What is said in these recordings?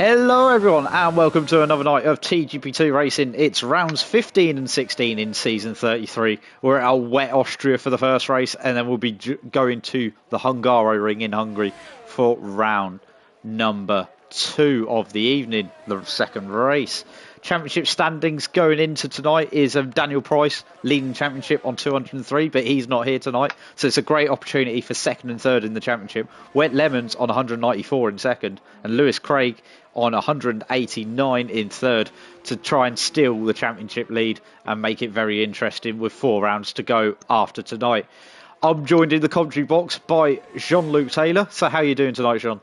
Hello everyone and welcome to another night of TGP2 racing. It's rounds 15 and 16 in season 33. We're at our wet Austria for the first race and then we'll be going to the Hungary ring in Hungary for round number 2 of the evening, the second race. Championship standings going into tonight is Daniel Price leading championship on 203, but he's not here tonight, so it's a great opportunity for second and third in the championship. Wet Lemons on 194 in second and Lewis Craig on 189 in third to try and steal the championship lead and make it very interesting with 4 rounds to go after tonight. I'm joined in the commentary box by Jean-Luc Taylor. So how are you doing tonight, Jean?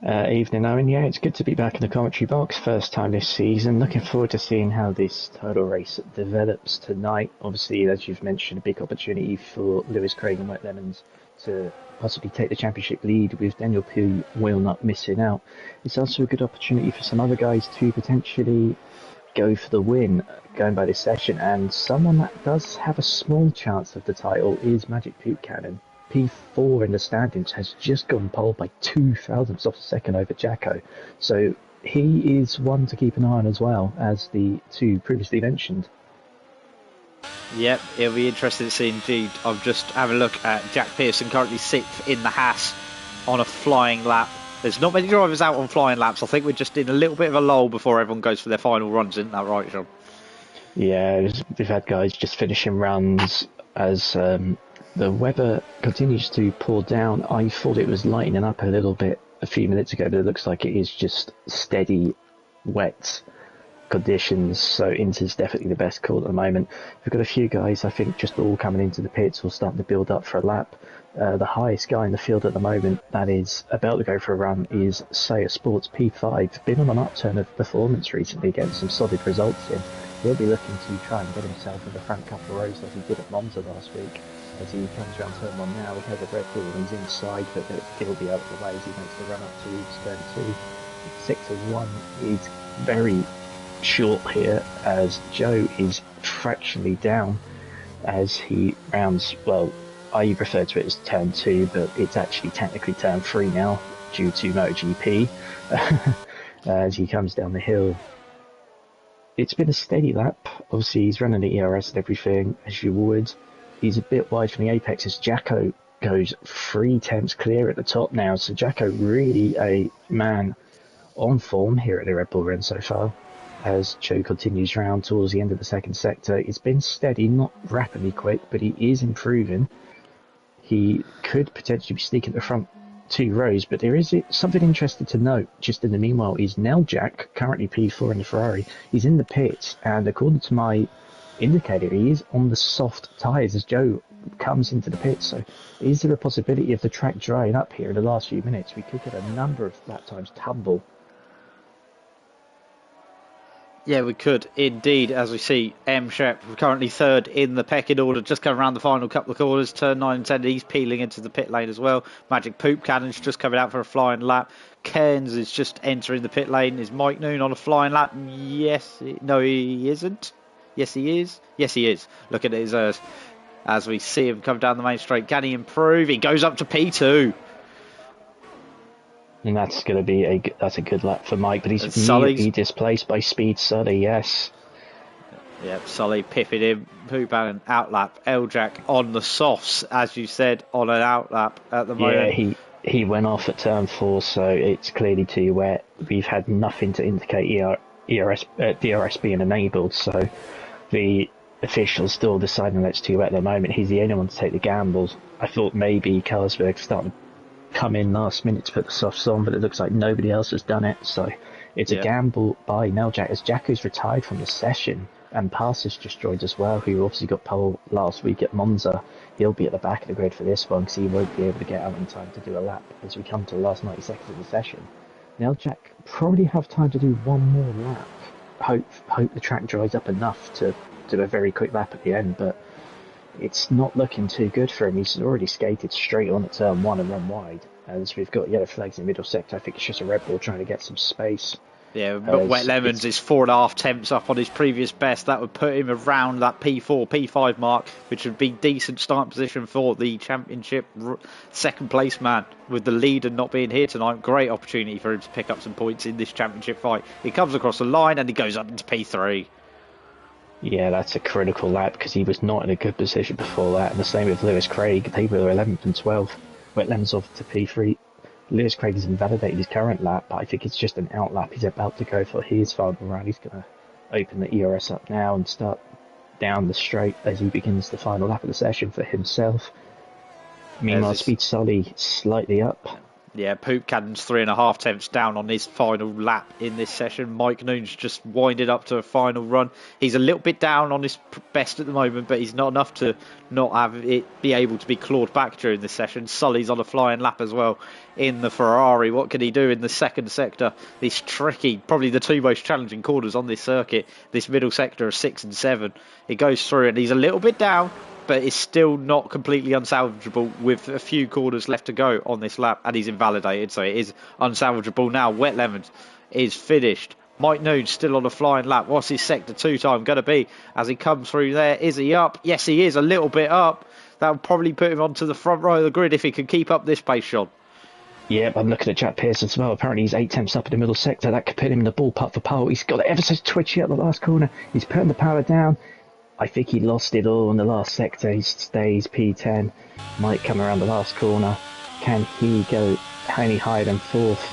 Evening, Owen. Yeah, it's good to be back in the commentary box. First time this season. Looking forward to seeing how this title race develops tonight. Obviously, as you've mentioned, a big opportunity for Lewis Craig and Wet Lemons to possibly take the championship lead with Daniel P. Will not missing out. It's also a good opportunity for some other guys to potentially go for the win going by this session, and someone that does have a small chance of the title is Magic Poop Cannon. P4 in the standings has just gone pole by 2 thousandths of a second over Jacko, so he is one to keep an eye on as well as the two previously mentioned. Yep, it'll be interesting to see indeed. I'm just having a look at Jack Pearson, currently 6th in the Haas on a flying lap. There's not many drivers out on flying laps. I think we're just in a little bit of a lull before everyone goes for their final runs, isn't that right, Sean? Yeah, we've had guys just finishing runs as the weather continues to pour down. I thought it was lightening up a little bit a few minutes ago, but it looks like it is just steady, wet conditions, so Inter's definitely the best call at the moment. We've got a few guys, I think, just all coming into the pits or starting to build up for a lap. The highest guy in the field at the moment that is about to go for a run is Sayer Sports P5. Been on an upturn of performance recently, getting some solid results in. He'll be looking to try and get himself in the front couple of rows as he did at Monza last week. As he comes around turn 1 now, we have a Red Bull and he's inside, but he'll be out of the way as he makes the run up to turn 2. 6 of 1 is very short here as Joe is fractionally down as he rounds, well, I refer to it as turn 2, but it's actually technically turn 3 now due to MotoGP as he comes down the hill. It's been a steady lap. Obviously he's running the ERS and everything as you would. He's a bit wide from the apex as Jacko goes 3 tenths clear at the top now, so Jacko really a man on form here at the Red Bull Ring so far. As Joe continues round towards the end of the second sector, it's been steady, not rapidly quick, but he is improving. He could potentially be sneaking the front 2 rows, but there is something interesting to note just in the meanwhile is Jack, currently P4 in the Ferrari. He's in the pits, and according to my indicator, he is on the soft tyres as Joe comes into the pits. So is there a possibility of the track drying up here in the last few minutes? We could get a number of lap times tumble. Yeah, we could indeed, as we see M. Shep currently 3rd in the pecking order, just coming around the final couple of corners, turn 9 and 10, he's peeling into the pit lane as well. Magic Poop Cannon's just coming out for a flying lap. Cairns is just entering the pit lane. Is Mike Noon on a flying lap? No, he isn't. Yes, he is. Yes, he is. Look at his as we see him come down the main straight. Can he improve? He goes up to P2. And that's going to be a good lap for Mike, but he's immediately displaced by Speed Sully, yes. Yep, Sully pipping him. Poop out lap. L-Jack on the softs, as you said, on an out lap at the moment. Yeah, he went off at turn 4, so it's clearly too wet. We've had nothing to indicate DRS being enabled, so the official's still deciding that's too wet at the moment. He's the only one to take the gambles. I thought maybe Carlsberg's starting to come in last minute to put the softs on, but it looks like nobody else has done it, so it's a gamble by Neljak as Jacko's retired from the session and Pass has just joined as well, who obviously got pole last week at Monza. He'll be at the back of the grid for this one because he won't be able to get out in time to do a lap as we come to the last 90 seconds of the session. Neljak probably have time to do one more lap. Hope the track dries up enough to do a very quick lap at the end, but it's not looking too good for him. He's already skated straight on at turn 1 and run wide. As we've got yellow flags in the middle sector, I think it's just a Red Bull trying to get some space. Yeah, but Wet Lemons is 4.5 tenths up on his previous best. That would put him around that P4, P5 mark, which would be decent starting position for the championship second place man. With the leader not being here tonight, great opportunity for him to pick up some points in this championship fight. He comes across the line and he goes up into P3. Yeah, that's a critical lap because he was not in a good position before that. And the same with Lewis Craig. They were 11th and 12th. Wet Lemons off to P3. Lewis Craig has invalidated his current lap, but I think it's just an out lap. He's about to go for his final round. He's going to open the ERS up now and start down the straight as he begins the final lap of the session for himself. Meanwhile, Speed Sully slightly up. Yeah, Poop Cannon's 3.5 tenths down on his final lap in this session. Mike Noon's just winded up to a final run. He's a little bit down on his best at the moment, but he's not enough to not have it be able to be clawed back during this session. Sully's on a flying lap as well in the Ferrari. What can he do in the second sector? This tricky, probably the two most challenging corners on this circuit. This middle sector of 6 and 7. He goes through and he's a little bit down, but it's still not completely unsalvageable with a few corners left to go on this lap, and he's invalidated, so it is unsalvageable now. Wet Lemons is finished. Mike Noon still on a flying lap. What's his sector 2 time going to be as he comes through there? Is he up? Yes, he is, a little bit up. That will probably put him onto the front row of the grid if he can keep up this pace, Sean. Yeah, I'm looking at Jack Pearson as well. Apparently he's 8 tenths up in the middle sector. That could put him in the ballpark for pole. He's got it ever so twitchy at the last corner. He's putting the power down. I think he lost it all in the last sector. He stays P10. Might come around the last corner. Can he go any higher than 4th?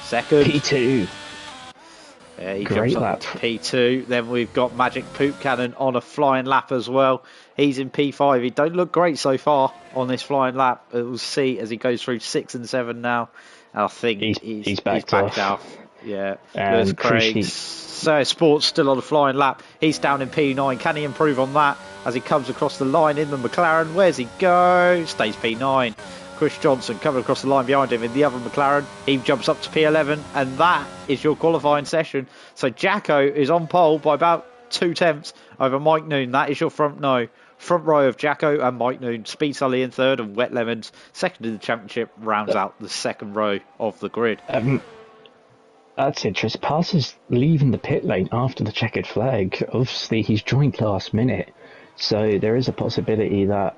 Second. P2. Yeah, he Great lap. P2. Then we've got Magic Poop Cannon on a flying lap as well. He's in P5. He don't look great so far on this flying lap. We'll see as he goes through 6 and 7 now. I think he's backed off. Yeah. Lewis Craig. So Sport's still on a flying lap. He's down in P9. Can he improve on that as he comes across the line in the McLaren? Where's he go? Stays P9. Chris Johnson coming across the line behind him in the other McLaren. He jumps up to P11, and that is your qualifying session. So Jacko is on pole by about 2 tenths over Mike Noon. That is your front row of Jacko and Mike Noon. Speed Sully in third and Wet Lemons second in the championship rounds out the second row of the grid. That's interesting. Passes leaving the pit lane after the checkered flag. Obviously, he's joined last minute, so there is a possibility that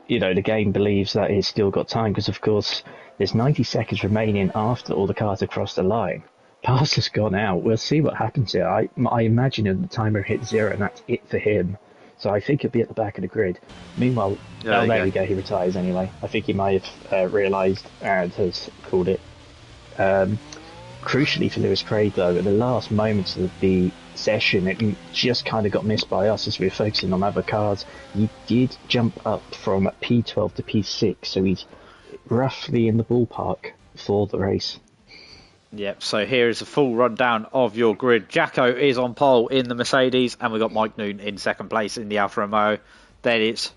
the game believes that he's still got time because, of course, there's 90 seconds remaining after all the cars across the line. Pass has gone out. We'll see what happens here. I imagine the timer hit 0 and that's it for him. So I think he'll be at the back of the grid. Meanwhile, there we go. He retires anyway. I think he might have realised and has called it. Crucially for Lewis Craig, though, at the last moments of the session, it just kind of got missed by us as we were focusing on other cars. He did jump up from P12 to P6, so he's roughly in the ballpark for the race. Yep, so here is a full rundown of your grid. Jacko is on pole in the Mercedes, and we've got Mike Noon in second place in the Alfa Romeo. Then it's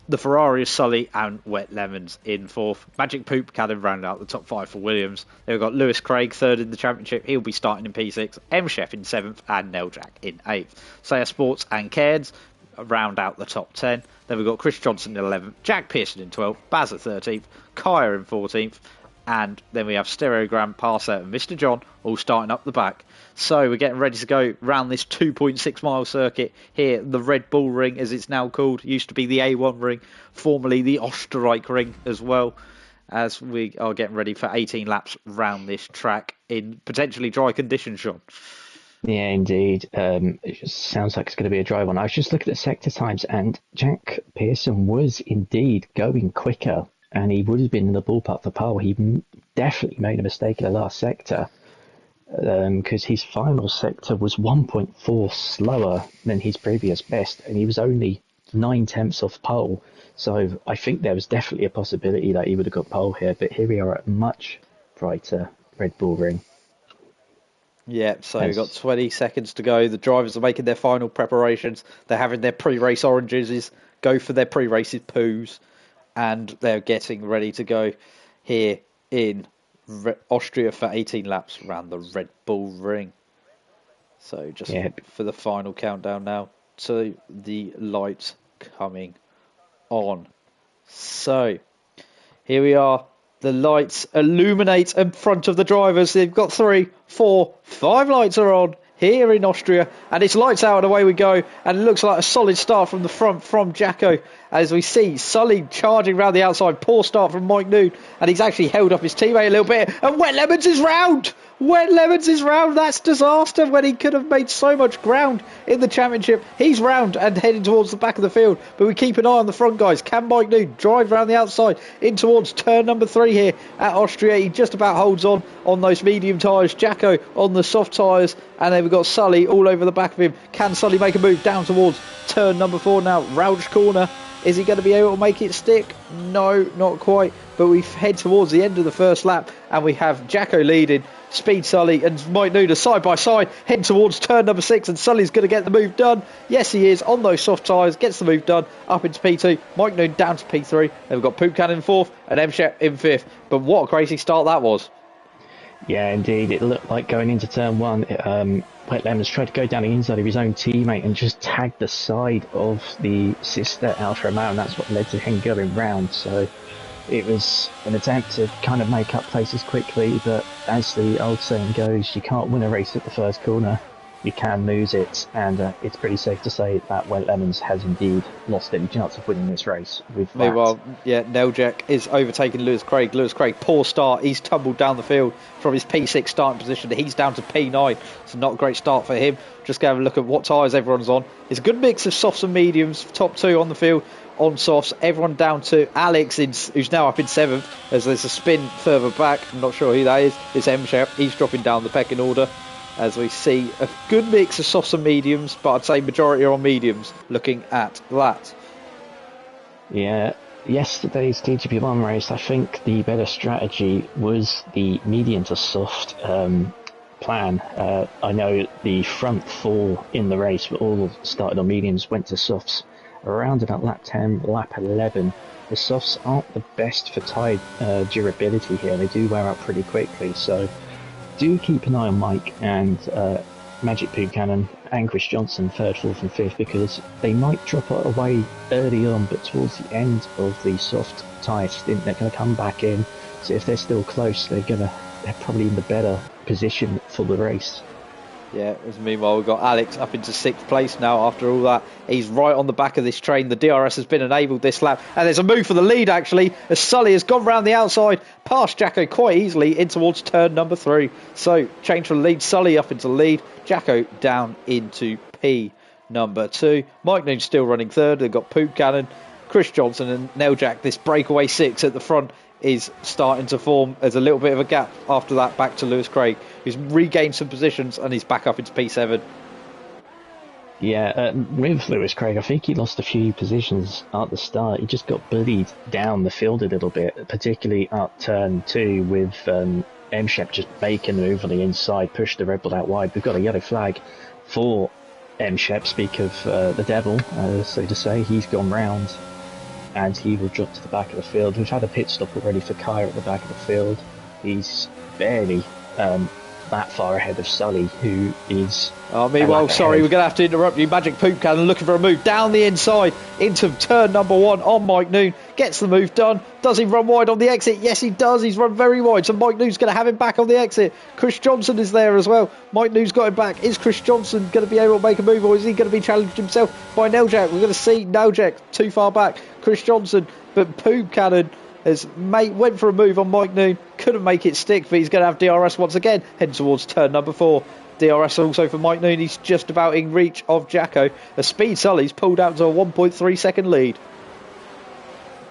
the Ferrari, Sully and Wet Lemons in fourth. Magic Poop Cannon round out the top 5 for Williams. Then we've got Lewis Craig third in the championship. He'll be starting in P6. M Chef in 7th and Neljack in 8th. Saya Sports and Cairns round out the top 10. Then we've got Chris Johnson in 11th. Jack Pearson in 12th. Baz at 13th. Kaya in 14th. And then we have Stereogram, Parser and Mr. John all starting up the back. So we're getting ready to go round this 2.6 mile circuit here, the Red Bull Ring as it's now called. Used to be the A1 Ring, formerly the Österreich Ring as well, as we are getting ready for 18 laps round this track in potentially dry conditions, Sean. Yeah, indeed. It just sounds like it's going to be a dry one. I was just looking at sector times and Jack Pearson was indeed going quicker. And he would have been in the ballpark for pole. He definitely made a mistake in the last sector because his final sector was 1.4 slower than his previous best, and he was only 9 tenths off pole. So I think there was definitely a possibility that he would have got pole here. But here we are at a much brighter Red Bull Ring. Yeah, so we've got 20 seconds to go. The drivers are making their final preparations. They're having their pre-race oranges, go for their pre-races poos. And they're getting ready to go here in Austria for 18 laps around the Red Bull Ring. So just for the final countdown now to the lights coming on. So here we are. The lights illuminate in front of the drivers. They've got 3, 4, 5 lights are on here in Austria, and it's lights out and away we go, and it looks like a solid start from the front from Jacko, as we see Sully charging around the outside. Poor start from Mike Noon, and he's actually held up his teammate a little bit, and Wet Lemons is round. Wet Lemons is round. That's disaster when he could have made so much ground in the championship. He's round and heading towards the back of the field, but we keep an eye on the front guys. Can Mike Noon drive around the outside in towards turn number 3 here at Austria? He just about holds on those medium tyres. Jacko on the soft tyres, and then we've got Sully all over the back of him. Can Sully make a move down towards turn number 4 now? Rauch corner. Is he going to be able to make it stick? No, not quite. But we head towards the end of the first lap, and we have Jacko leading, Speed Sully and Mike Nooner side by side, heading towards turn number 6, and Sully's going to get the move done. Yes, he is, on those soft tyres, gets the move done, up into P2, Mike Noon down to P3, then we've got Poop Cannon in 4th, and M-Shep in 5th. But what a crazy start that was. Yeah, indeed. It looked like going into turn 1, Wet Lemons tried to go down the inside of his own teammate and just tagged the side of the sister Alfa Romeo, and that's what led to him going round. So it was an attempt to kind of make up places quickly, but as the old saying goes, you can't win a race at the first corner. You can lose it, and it's pretty safe to say that Wet Lemons has indeed lost any chance of winning this race. With that. Meanwhile, Neljak is overtaking Lewis Craig. Lewis Craig, poor start. He's tumbled down the field from his P6 starting position. He's down to P9. It's not a great start for him. Just go have a look at what tyres everyone's on. It's a good mix of softs and mediums. Top 2 on the field on softs. Everyone down to Alex, who's now up in 7th, as there's a spin further back. I'm not sure who that is. It's M-Shep. He's dropping down the pecking order, as we see a good mix of softs and mediums, but I'd say majority are on mediums looking at that. Yeah, yesterday's TGP1 race, I think the better strategy was the medium to soft plan. I know the front 4 in the race were all started on mediums, went to softs around about lap 10, lap 11. The softs aren't the best for tyre durability here. They do wear out pretty quickly, so do keep an eye on Mike and Magic Poop Cannon and Chris Johnson, 3rd, 4th and 5th, because they might drop it away early on, but towards the end of the soft tyre stint they're going to come back in. So if they're still close, they're probably in the better position for the race. Yeah, as meanwhile we've got Alex up into 6th place now after all that. He's right on the back of this train. The DRS has been enabled this lap, and there's a move for the lead actually, as Sully has gone round the outside past Jacko quite easily in towards turn number 3. So change for the lead, Sully up into the lead, Jacko down into P number 2. Mike Noon still running 3rd. They've got Poop Cannon, Chris Johnson and Neljak. This breakaway 6 at the front is starting to form. There's a little bit of a gap after that back to Lewis Craig, who's regained some positions and he's back up into P7. Yeah, with Lewis Craig, I think he lost a few positions at the start. He just got bullied down the field a little bit, particularly at turn 2 with M-Shep just making the move on the inside, pushed the Red Bull out wide. We've got a yellow flag for M-Shep, speak of the devil, so to say. He's gone round and he will drop to the back of the field. We've had a pit stop already for Kaya at the back of the field. He's barely that far ahead of Sully, who is... meanwhile, sorry, we're going to have to interrupt you. Magic Poop Cannon looking for a move down the inside into turn number 1 on Mike Noon. Gets the move done. Does he run wide on the exit? Yes, he does. He's run very wide. So Mike Noon's going to have him back on the exit. Chris Johnson is there as well. Mike Noon's got him back. Is Chris Johnson going to be able to make a move, or is he going to be challenged himself by Neljak? We're going to see Neljak too far back. Chris Johnson, but Poop Cannon went for a move on Mike Noon, couldn't make it stick, but he's going to have DRS once again, heading towards turn number 4. DRS also for Mike Noon. He's just about in reach of Jacko. A Speed Sully's pulled out to a 1.3 second lead.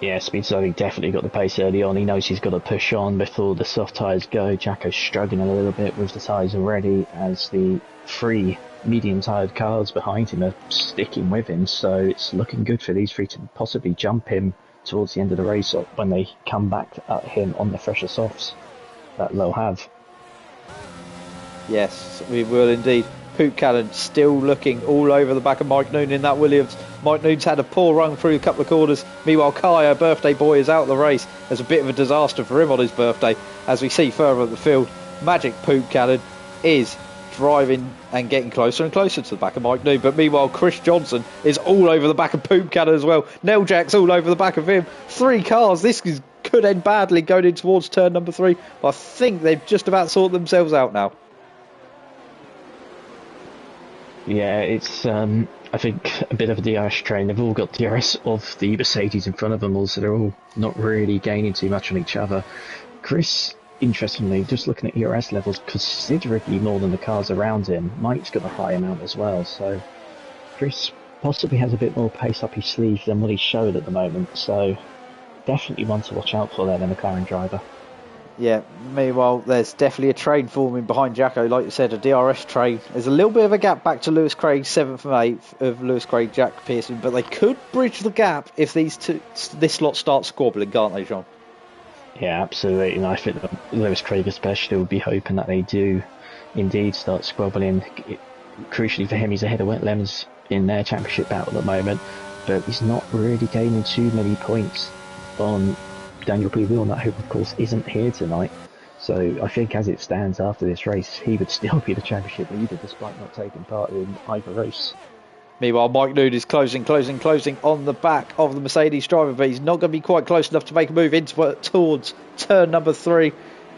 Yeah, Speed Sully definitely got the pace early on. He knows he's got to push on before the soft tyres go. Jacko's struggling a little bit with the tyres already, as the 3 medium tired cars behind him are sticking with him, so it's looking good for these 3 to possibly jump him towards the end of the race when they come back at him on the fresher softs that they'll have. Yes, we will indeed. Poop Cannon still looking all over the back of Mike Noon in that Williams. Mike Noon's had a poor run through a couple of corners. Meanwhile, Kaya, birthday boy, is out of the race. There's a bit of a disaster for him on his birthday. As we see further up the field, Magic Poop Cannon is driving and getting closer and closer to the back of Mike Noon. But meanwhile, Chris Johnson is all over the back of Poop Cannon as well. Neljak's all over the back of him. 3 cars. This is could end badly going in towards turn number 3. But I think they've just about sorted themselves out now. Yeah, it's I think a bit of a DRS train. They've all got DRS of the Mercedes in front of them all, so they're all not really gaining too much on each other. Chris, interestingly, just looking at ERS levels, considerably more than the cars around him. Mike's got a high amount as well, so Chris possibly has a bit more pace up his sleeve than what he's showed at the moment, so definitely one to watch out for there, the McLaren driver. Yeah, meanwhile, there's definitely a train forming behind Jacko, like you said, a DRS train. There's a little bit of a gap back to Lewis Craig, 7th and 8th of Lewis Craig, Jack Pearson, but they could bridge the gap if this lot starts squabbling, can't they, John? Yeah, absolutely, and I think that Lewis Craig especially will be hoping that they do indeed start squabbling. Crucially for him, he's ahead of Wet Lemons in their championship battle at the moment, but he's not really gaining too many points on Daniel P-Wilmot, who of course isn't here tonight. So I think as it stands after this race, he would still be the championship leader despite not taking part in either race. Meanwhile, Mike Nood is closing on the back of the Mercedes driver, but he's not going to be quite close enough to make a move towards turn number 3.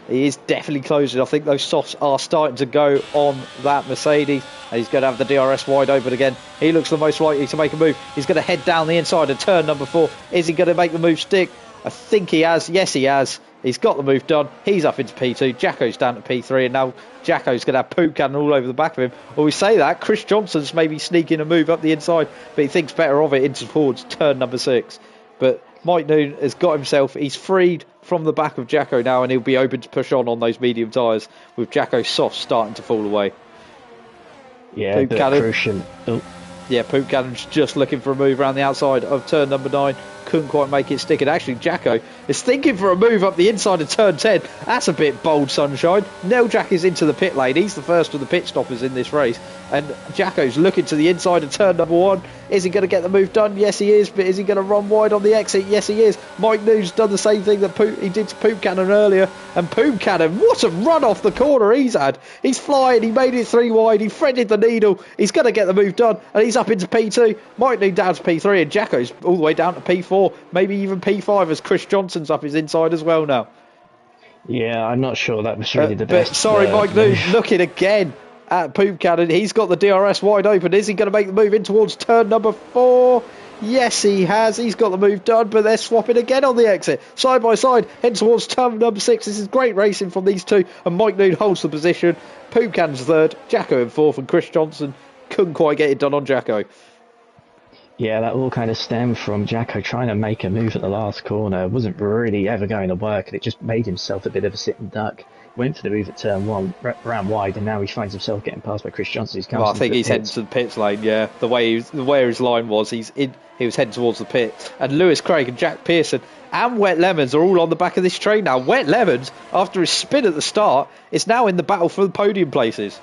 He is definitely closing. I think those softs are starting to go on that Mercedes, and he's going to have the DRS wide open again. He looks the most likely to make a move. He's going to head down the inside of turn number 4. Is he going to make the move stick? I think he has. Yes, he has. He's got the move done. He's up into P2. Jacko's down to P3, and now Jacko's going to have poop cannon all over the back of him. Well, we say that. Chris Johnson's maybe sneaking a move up the inside, but he thinks better of it into towards turn number 6. But Mike Noon has got himself. He's freed from the back of Jacko now, and he'll be open to push on those medium tyres with Jacko's soft starting to fall away. Yeah, poop cannon. Crucial. Oh. Yeah, Poop Cannon's just looking for a move around the outside of turn number 9. Couldn't quite make it stick. And actually, Jacko is thinking for a move up the inside of turn 10. That's a bit bold, sunshine. Nell Jack is into the pit lane. He's the first of the pit stoppers in this race. And Jacko's looking to the inside of turn number 1. Is he going to get the move done? Yes, he is. But is he going to run wide on the exit? Yes, he is. Mike News done the same thing that he did to Poop Cannon earlier. And Poop Cannon, what a run off the corner he's had. He's flying. He made it 3 wide. He threaded the needle. He's going to get the move done. And he's up into P2. Mike News down to P3. And Jacko's all the way down to P4. Maybe even P5 as Chris Johnson's up his inside as well now. Yeah, I'm not sure that was really the best. But sorry, Mike News looking again at Poop Cannon. He's got the DRS wide open. Is he going to make the move in towards turn number 4? Yes, he has. He's got the move done, but they're swapping again on the exit. Side by side, heading towards turn number 6. This is great racing from these two, and Mike Noon holds the position. Poop Cannon's 3rd, Jacko in 4th, and Chris Johnson couldn't quite get it done on Jacko. Yeah, that all kind of stemmed from Jacko trying to make a move at the last corner. It wasn't really ever going to work, and it just made himself a bit of a sitting duck. Went for the move at turn 1, ran wide, and now he finds himself getting passed by Chris Johnson. Well, I think he's heading to the pits lane, yeah. The way his line was, he was heading towards the pit. And Lewis Craig and Jack Pearson and Wet Lemons are all on the back of this train now. Wet Lemons, after his spin at the start, is now in the battle for the podium places.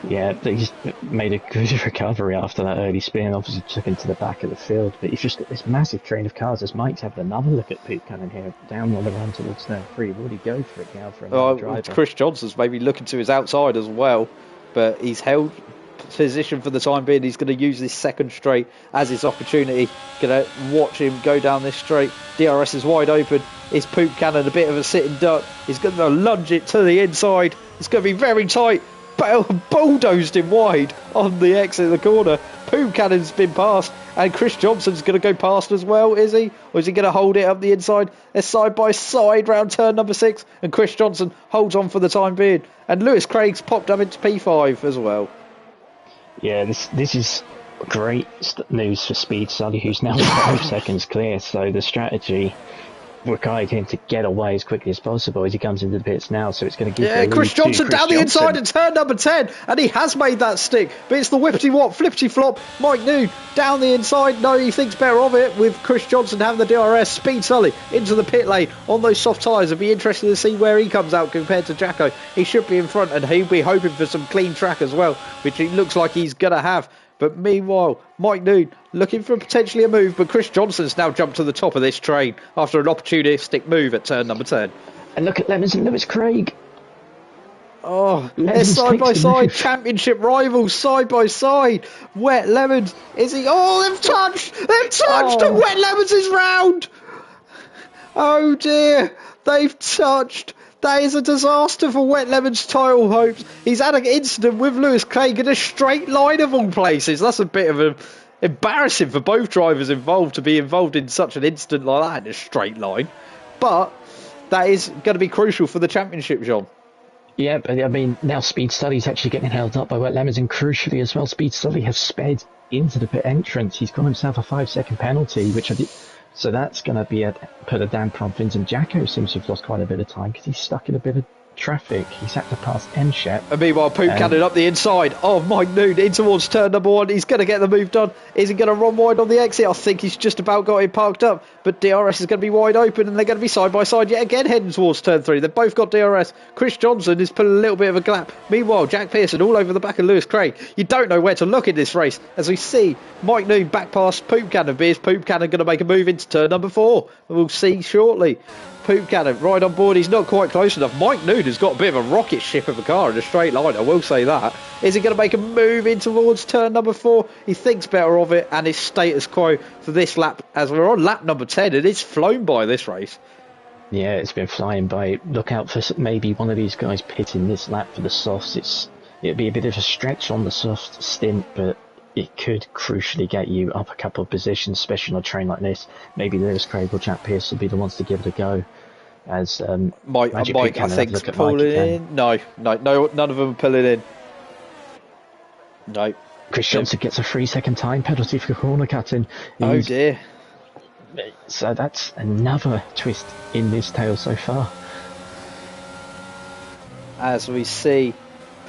Yeah, he's made a good recovery after that early spin. Obviously took him to the back of the field, but he's just got this massive train of cars. As Mike's having another look at Poop Cannon here, down on the run towards turn 3. Would he go for it now for another driver? Chris Johnson's maybe looking to his outside as well, but he's held position for the time being. He's going to use this second straight as his opportunity. Going to watch him go down this straight. DRS is wide open. Is Poop Cannon a bit of a sitting duck? He's going to lunge it to the inside. It's going to be very tight. Bulldozed him wide on the exit of the corner. Poop Cannon's been passed, and Chris Johnson's going to go past as well, is he? Or is he going to hold it up the inside? They're side by side round turn number 6, and Chris Johnson holds on for the time being. And Lewis Craig's popped up into P5 as well. Yeah, this is great news for Speed Sully, who's now 5 seconds clear. So the strategy required him to get away as quickly as possible as he comes into the pits now, so it's going to give Chris Johnson down the inside in turn number 10, and he has made that stick, but it's the whippity-wop, flippity-flop. Mike Noon down the inside. No, he thinks better of it with Chris Johnson having the DRS. Speed Sully into the pit lane on those soft tyres. It'd be interesting to see where he comes out compared to Jacko. He should be in front, and he'll be hoping for some clean track as well, which it looks like he's going to have. But meanwhile, Mike Noon looking for potentially a move, but Chris Johnson's now jumped to the top of this train after an opportunistic move at turn number 10. And look at Lemons and Lewis Craig. Oh, they're side by side, championship rivals side by side. Wet Lemons, is he? Oh, they've touched, and Wet Lemons is round. Oh dear, they've touched. That is a disaster for Wet Lemon's title hopes. He's had an incident with Lewis Craig in a straight line of all places. That's a bit of embarrassing for both drivers involved to be involved in such an incident like that in a straight line. But that is going to be crucial for the championship, John. Yeah, but I mean, now Speed Sully's actually getting held up by Wet Lemons, and crucially as well, Speed Sully has sped into the pit entrance. He's got himself a 5-second penalty, which I did. So that's going to put a damper on things, and Jacko seems to have lost quite a bit of time because he's stuck in a bit of traffic. He's had to pass M-Shep. And meanwhile, Poop Cannon up the inside of Mike Noon in towards turn number 1. He's going to get the move done. Is he going to run wide on the exit? I think he's just about got it parked up. But DRS is going to be wide open, and they're going to be side by side yet again heading towards turn 3. They've both got DRS. Chris Johnson is pulling a little bit of a gap. Meanwhile, Jack Pearson all over the back of Lewis Craig. You don't know where to look in this race as we see Mike Noon back past Poop Cannon. Is Poop Cannon going to make a move into turn number 4? We'll see shortly. Poop Cannon right on board. He's not quite close enough. Mike Noon has got a bit of a rocket ship of a car in a straight line, I will say that. Is he going to make a move in towards turn number 4? He thinks better of it, and his status quo for this lap, as we're on lap number 10, and it's flown by this race. Yeah, it's been flying by. Look out for maybe one of these guys pitting this lap for the softs. It'd be a bit of a stretch on the soft stint, but it could crucially get you up a couple of positions, especially on a train like this. Maybe Lewis Craig or Jack Pearce will be the ones to give it a go. As Mike, I think, is pulling in. No, none of them are pulling in. No. Chris Johnson gets a 3-second time penalty for corner cutting. Oh dear. So that's another twist in this tale so far. As we see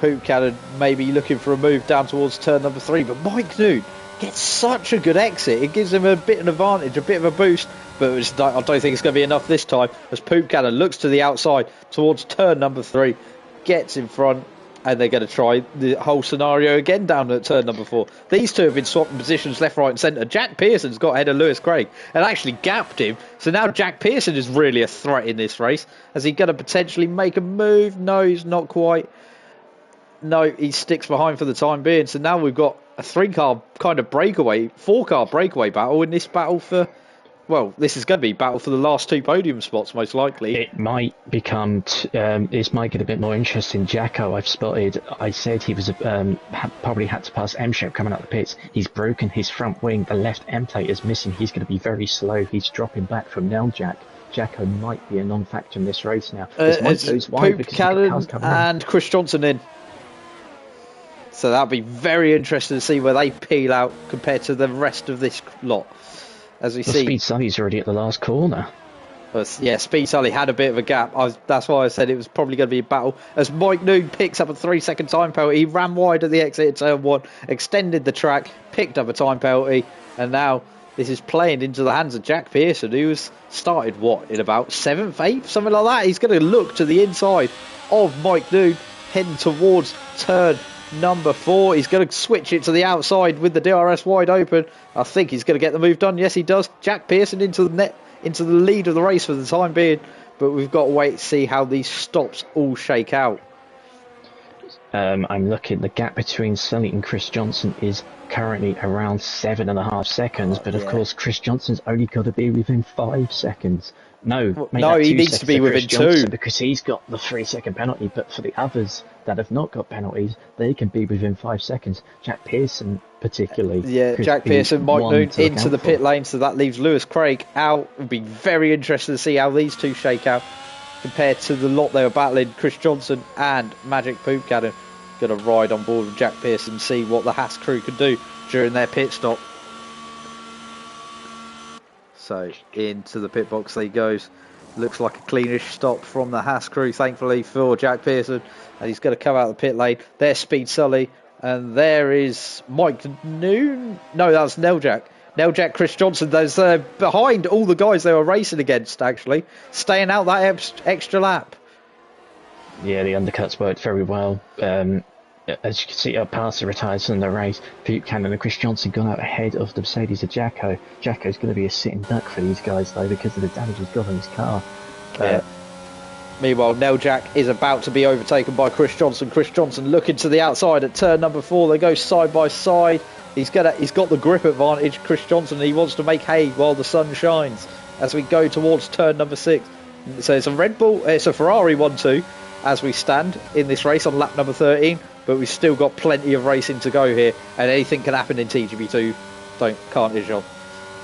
Poop Cannon maybe looking for a move down towards turn number 3, but Mike Noon gets such a good exit. It gives him a bit of an advantage, a bit of a boost, but I don't think it's going to be enough this time as Poop Cannon looks to the outside towards turn number 3, gets in front, and they're going to try the whole scenario again down at turn number 4. These two have been swapping positions left, right and centre. Jack Pearson's got ahead of Lewis Craig and actually gapped him. So now Jack Pearson is really a threat in this race. Is he going to potentially make a move? No, he's not quite. No, he sticks behind for the time being. So now we've got a 4-car breakaway battle in this battle for... Well, this is going to be battle for the last 2 podium spots, most likely. It might become... this might get a bit more interesting. Jacko, I've spotted. I said he was probably had to pass M-Shep coming out the pits. He's broken his front wing. The left M plate is missing. He's going to be very slow. He's dropping back from Neljak. Jacko might be a non-factor in this race now. It's Poop Cannon and Chris Johnson in. So that'll be very interesting to see where they peel out compared to the rest of this lot. As we see, Speed Sully's already at the last corner. Yeah, Speed Sully had a bit of a gap. That's why I said it was probably going to be a battle. As Mike Noon picks up a 3-second time penalty, he ran wide at the exit at turn 1, extended the track, picked up a time penalty, and now this is playing into the hands of Jack Pearson, who was started in about 7th, 8th, something like that. He's going to look to the inside of Mike Noon, heading towards turn number 4. He's going to switch it to the outside with the DRS wide open. I think he's going to get the move done. Yes, he does. Jack Pearson into the lead of the race for the time being, but we've got to wait to see how these stops all shake out. I'm looking. The gap between Sully and Chris Johnson is currently around 7.5 seconds, but of course Chris Johnson's only got to be within 5 seconds. No, he needs to be within 2 because he's got the 3-second penalty. But for the others that have not got penalties, they can be within 5 seconds. Jack Pearson, particularly. Yeah, Jack Pearson, Mike Noon into the pit lane, so that leaves Lewis Craig out. It'll be very interesting to see how these two shake out compared to the lot they were battling. Chris Johnson and Magic Poop Cannon going to ride on board with Jack Pearson and see what the Haas crew can do during their pit stop. So into the pit box he goes. Looks like a cleanish stop from the Haas crew, thankfully for Jack Pearson. And he's going to come out of the pit lane. There's Speed Sully. And there is Mike Noon. No, that's Neljak. Neljak, Chris Johnson. There's behind all the guys they were racing against, actually. Staying out that extra lap. Yeah, the undercuts worked very well. As you can see, Parser retires from the race. Poop Cannon and Chris Johnson gone out ahead of the Mercedes of Jacko. Jacko's going to be a sitting duck for these guys, though, because of the damage he's got on his car. Meanwhile, Neljak is about to be overtaken by Chris Johnson. Chris Johnson looking to the outside at turn number 4. They go side by side. He's got the grip advantage, Chris Johnson. He wants to make hay while the sun shines. as we go towards turn number 6. So it's a Red Bull, it's a Ferrari 1-2 as we stand in this race on lap number 13, but we've still got plenty of racing to go here, and anything can happen in TGP2. Can't it, John?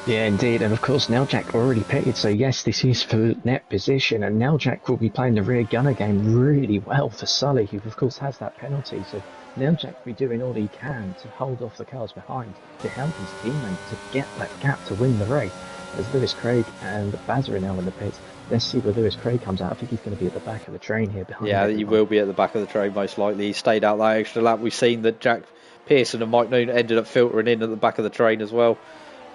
Yeah, indeed, and of course Neljak already pitted, so yes, this is for net position, and Neljak will be playing the rear gunner game really well for Sully, who of course has that penalty, so Neljak will be doing all he can to hold off the cars behind, to help his teammate to get that gap to win the race. As Lewis Craig and Baz are now in the pits, let's see where Lewis Craig comes out. I think he's going to be at the back of the train here behind. Yeah, he will be at the back of the train most likely. He stayed out that extra lap. We've seen that Jack Pearson and Mike Noon ended up filtering in at the back of the train as well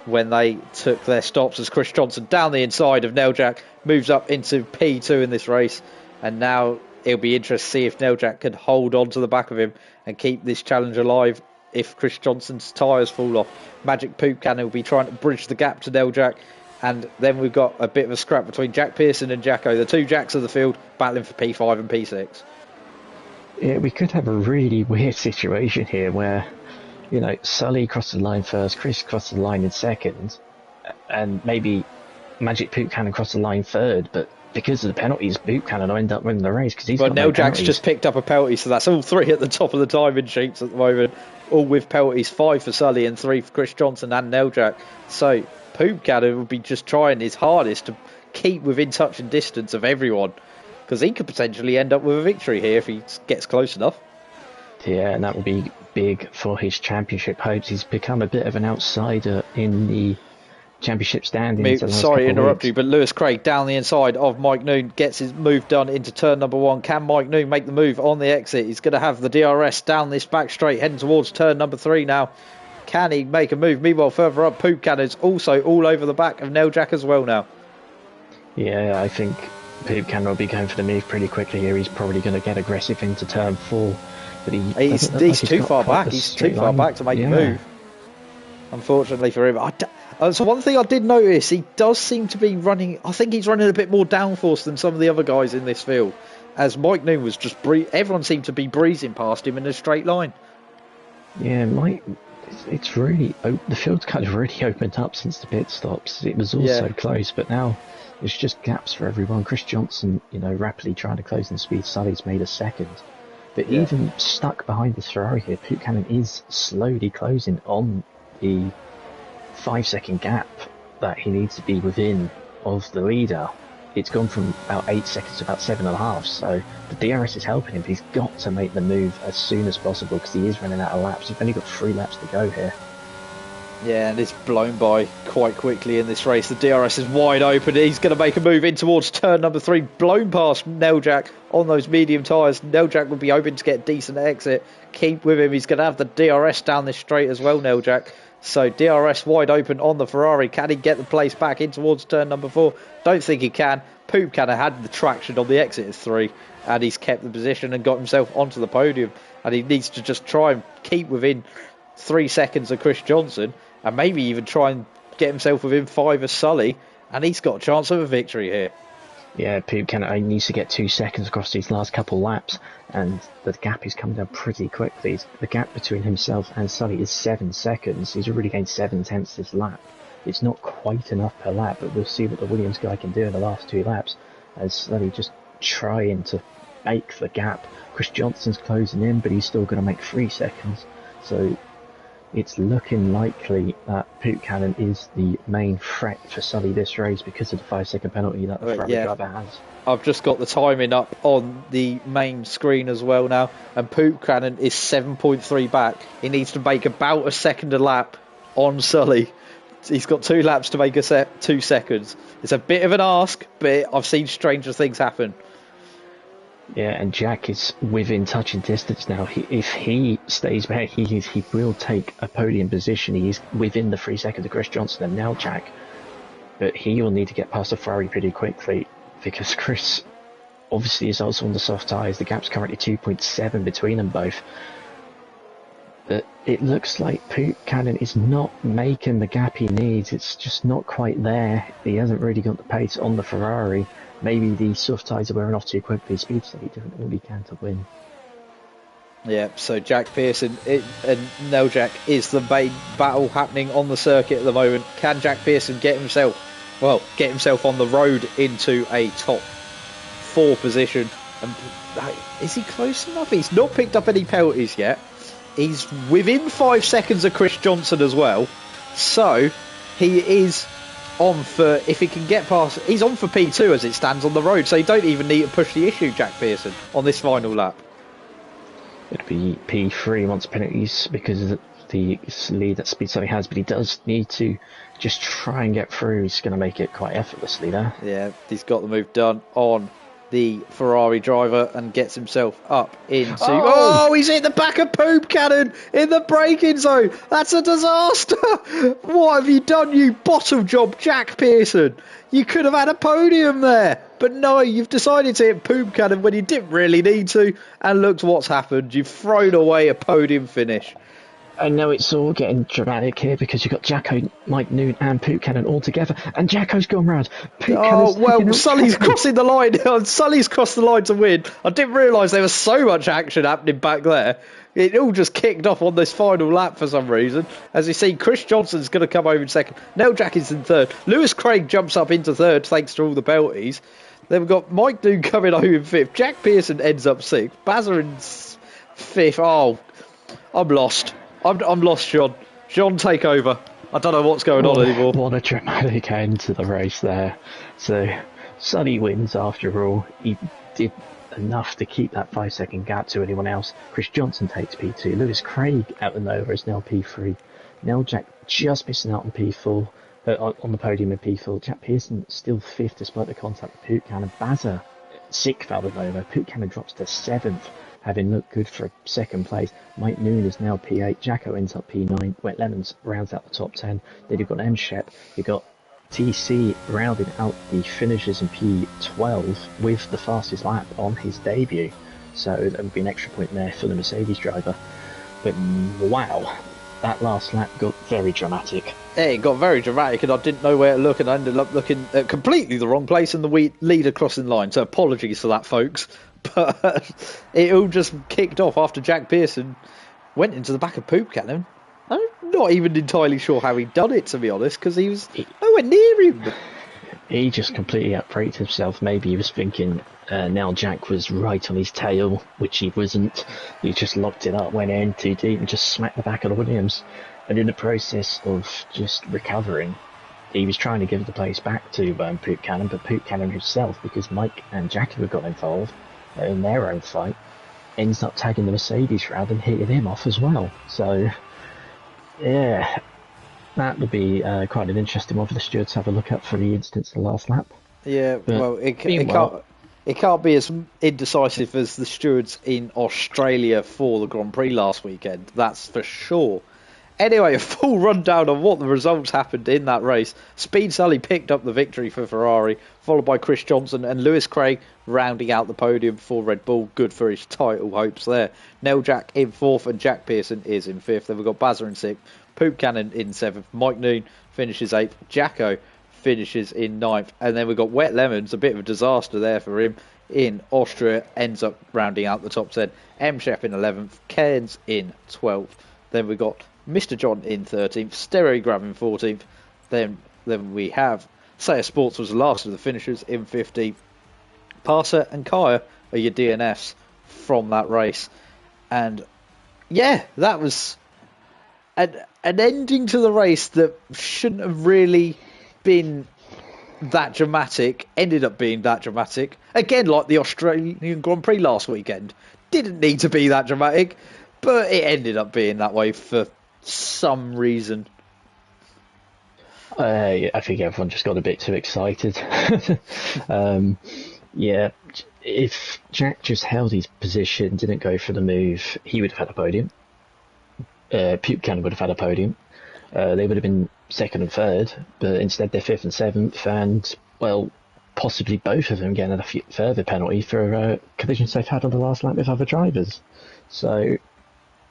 when they took their stops, as Chris Johnson down the inside of Neljak moves up into P2 in this race, and now it'll be interesting to see if Neljak can hold on to the back of him and keep this challenge alive if Chris Johnson's tyres fall off. Magic Poop Cannon will be trying to bridge the gap to Neljak, and then we've got a bit of a scrap between Jack Pearson and Jacko, the two Jacks of the field, battling for P5 and P6. Yeah, we could have a really weird situation here where, you know, Sully crosses the line first, Chris crosses the line in second, and maybe Magic Poop Cannon crosses the line third, but because of the penalties, Poop Cannon will end up winning the race because he's got no Neljak's penalties. just picked up a penalty, so that's all three at the top of the timing sheets at the moment, all with penalties, 5 for Sully and 3 for Chris Johnson and Neljak. So Poop Cannon will be just trying his hardest to keep within touch and distance of everyone, because he could potentially end up with a victory here if he gets close enough. Yeah, and that will be big for his championship hopes. He's become a bit of an outsider in the championship standings. Sorry to interrupt you, but Lewis Craig down the inside of Mike Noon gets his move done into turn number 1. Can Mike Noon make the move on the exit? He's going to have the DRS down this back straight, heading towards turn number 3 now. Can he make a move? Meanwhile, further up, Poop Cannon's also all over the back of Neljak as well now. Yeah, I think Poop Cannon will be going for the move pretty quickly here. He's probably going to get aggressive into turn 4. But he's too far back. He's too far back to make a move. Unfortunately for him. So one thing I did notice, he does seem to be running, I think he's running a bit more downforce than some of the other guys in this field. As Mike Noon was just, everyone seemed to be breezing past him in a straight line. Yeah, Mike, it's really, the field's kind of really opened up since the pit stops. It was all so close, but now there's just gaps for everyone. Chris Johnson, you know, rapidly trying to close in speed. Sully's made a second. But even stuck behind this Ferrari here, Poop Cannon is slowly closing on the 5-second gap that he needs to be within of the leader. It's gone from about 8 seconds to about 7.5, so the DRS is helping him, but he's got to make the move as soon as possible because he is running out of laps. He's only got 3 laps to go here. Yeah, and it's blown by quite quickly in this race. The DRS is wide open. He's going to make a move in towards turn number 3, blown past Neljak on those medium tyres. Neljak would be hoping to get a decent exit. Keep with him. He's going to have the DRS down this straight as well, Neljak. So DRS wide open on the Ferrari. Can he get the place back in towards turn number 4? Don't think he can. Poop Cannon had the traction on the exit of 3, and he's kept the position and got himself onto the podium. And he needs to just try and keep within 3 seconds of Chris Johnson, and maybe even try and get himself within 5 of Sully, and he's got a chance of a victory here. Yeah, Poop Cannon needs to get 2 seconds across these last couple laps, and the gap is coming down pretty quickly. The gap between himself and Sully is 7 seconds. He's already gained 7/10 this lap. It's not quite enough per lap, but we'll see what the Williams guy can do in the last 2 laps, as Sully just trying to make the gap. Chris Johnson's closing in, but he's still going to make 3 seconds, so it's looking likely that Poop Cannon is the main threat for Sully this race because of the 5-second penalty that the Ferrari driver has. I've just got the timing up on the main screen as well now, and Poop Cannon is 7.3 back. He needs to make about a second a lap on Sully. He's got 2 laps to make 2 seconds. It's a bit of an ask, but I've seen stranger things happen. Yeah, and Jack is within touching distance now. If he stays where he is, he will take a podium position. He is within the 3 seconds of Chris Johnson and now Jack. But he will need to get past the Ferrari pretty quickly because Chris obviously is also on the soft tyres. The gap's currently 2.7 between them both. But it looks like Poop Cannon is not making the gap he needs. It's just not quite there. He hasn't really got the pace on the Ferrari. Maybe the soft tyres are wearing off too quickly. Speed Sully doing all he can to win. Yeah, so Jack Pearson and Neljak is the main battle happening on the circuit at the moment. Can Jack Pearson get himself well, get himself on the road into a top 4 position. And is he close enough? He's not picked up any penalties yet. He's within 5 seconds of Chris Johnson as well. So he is on for, if he can get past, he's on for P2 as it stands on the road. So you don't even need to push the issue, Jack Pearson, on this final lap. It'd be P3 once penalties because of the lead that Speed Sully has, but he does need to just try and get through. He's going to make it quite effortlessly there. Yeah, he's got the move done on the Ferrari driver and gets himself up into... Oh, he's hit the back of Poop Cannon in the braking zone. That's a disaster. What have you done, you bottle job, Jack Pearson? You could have had a podium there. But no, you've decided to hit Poop Cannon when you didn't really need to. And look what's happened. You've thrown away a podium finish. I know it's all getting dramatic here because you've got Jacko, Mike Noon and Poop Cannon all together, and Jacko's gone round. Sully's crossing the line. Sully's crossed the line to win. I didn't realise there was so much action happening back there. It all just kicked off on this final lap for some reason. As you see, Chris Johnson's going to come over in second. Neil Jack is in third. Lewis Craig jumps up into third thanks to all the penalties. Then we've got Mike Noon coming home in fifth. Jack Pearson ends up sixth. Bazza in fifth. Oh, I'm lost. I'm lost, John. John, take over. I don't know what's going on anymore. What a dramatic end to the race there. So, Sonny wins after all. He did enough to keep that 5-second gap to anyone else. Chris Johnson takes P2. Lewis Craig out of nowhere is now P3. Neil Jack just missing out on P4. On the podium in P4. Jack Pearson still 5th despite the contact with Poot Cannon. Bazza 6th out of nowhere. Poot Cannon drops to 7th. Having looked good for 2nd place. Mike Noon is now P8, Jacko ends up P9, Wet Lemons rounds out the top 10. Then you've got M-Shep, you've got TC rounding out the finishers in P12 with the fastest lap on his debut. So there would be an extra point there for the Mercedes driver. But wow, that last lap got very dramatic. Yeah, it got very dramatic and I didn't know where to look and I ended up looking at completely the wrong place in the leader crossing line. So apologies for that, folks. But it all just kicked off after Jack Pearson went into the back of Poop Cannon. I'm not even entirely sure how he'd done it, to be honest, because he was nowhere near him. He just completely outbraked himself. Maybe he was thinking now Jack was right on his tail, which he wasn't. He just locked it up, went in too deep and just smacked the back of the Williams. And in the process of just recovering, he was trying to give the place back to Poop Cannon, but Poop Cannon himself, because Mike and Jack have got involved in their own fight, ends up tagging the Mercedes round and hitting him off as well. So, yeah, that would be quite an interesting one for the stewards to have a look at for the instance of the last lap. Yeah, but well, it can't be as indecisive as the stewards in Australia for the Grand Prix last weekend, that's for sure. Anyway, a full rundown of what the results happened in that race. Speed Sully picked up the victory for Ferrari, followed by Chris Johnson and Lewis Craig rounding out the podium for Red Bull. Good for his title hopes there. Neil Jack in 4th and Jack Pearson is in 5th. Then we've got Bazza in 6th, Poop Cannon in 7th, Mike Noon finishes 8th, Jacko finishes in 9th, and then we've got Wet Lemons, a bit of a disaster there for him in Austria, ends up rounding out the top 10. M-Chef in 11th, Cairns in 12th. Then we've got Mr. John in 13th, Stereogram in 14th. Then we have Sayer Sports was the last of the finishers in 15th. Parser and Kaya are your DNFs from that race. And yeah, that was an ending to the race that shouldn't have really been that dramatic. Ended up being that dramatic. Again, like the Australian Grand Prix last weekend. Didn't need to be that dramatic, but it ended up being that way for some reason. I think everyone just got a bit too excited. Yeah, if Jack just held his position, didn't go for the move, he would have had a podium. Poop Cannon would have had a podium. They would have been 2nd and 3rd, but instead they're 5th and 7th, and, well, possibly both of them getting a further penalty for collisions they've had on the last lap with other drivers. So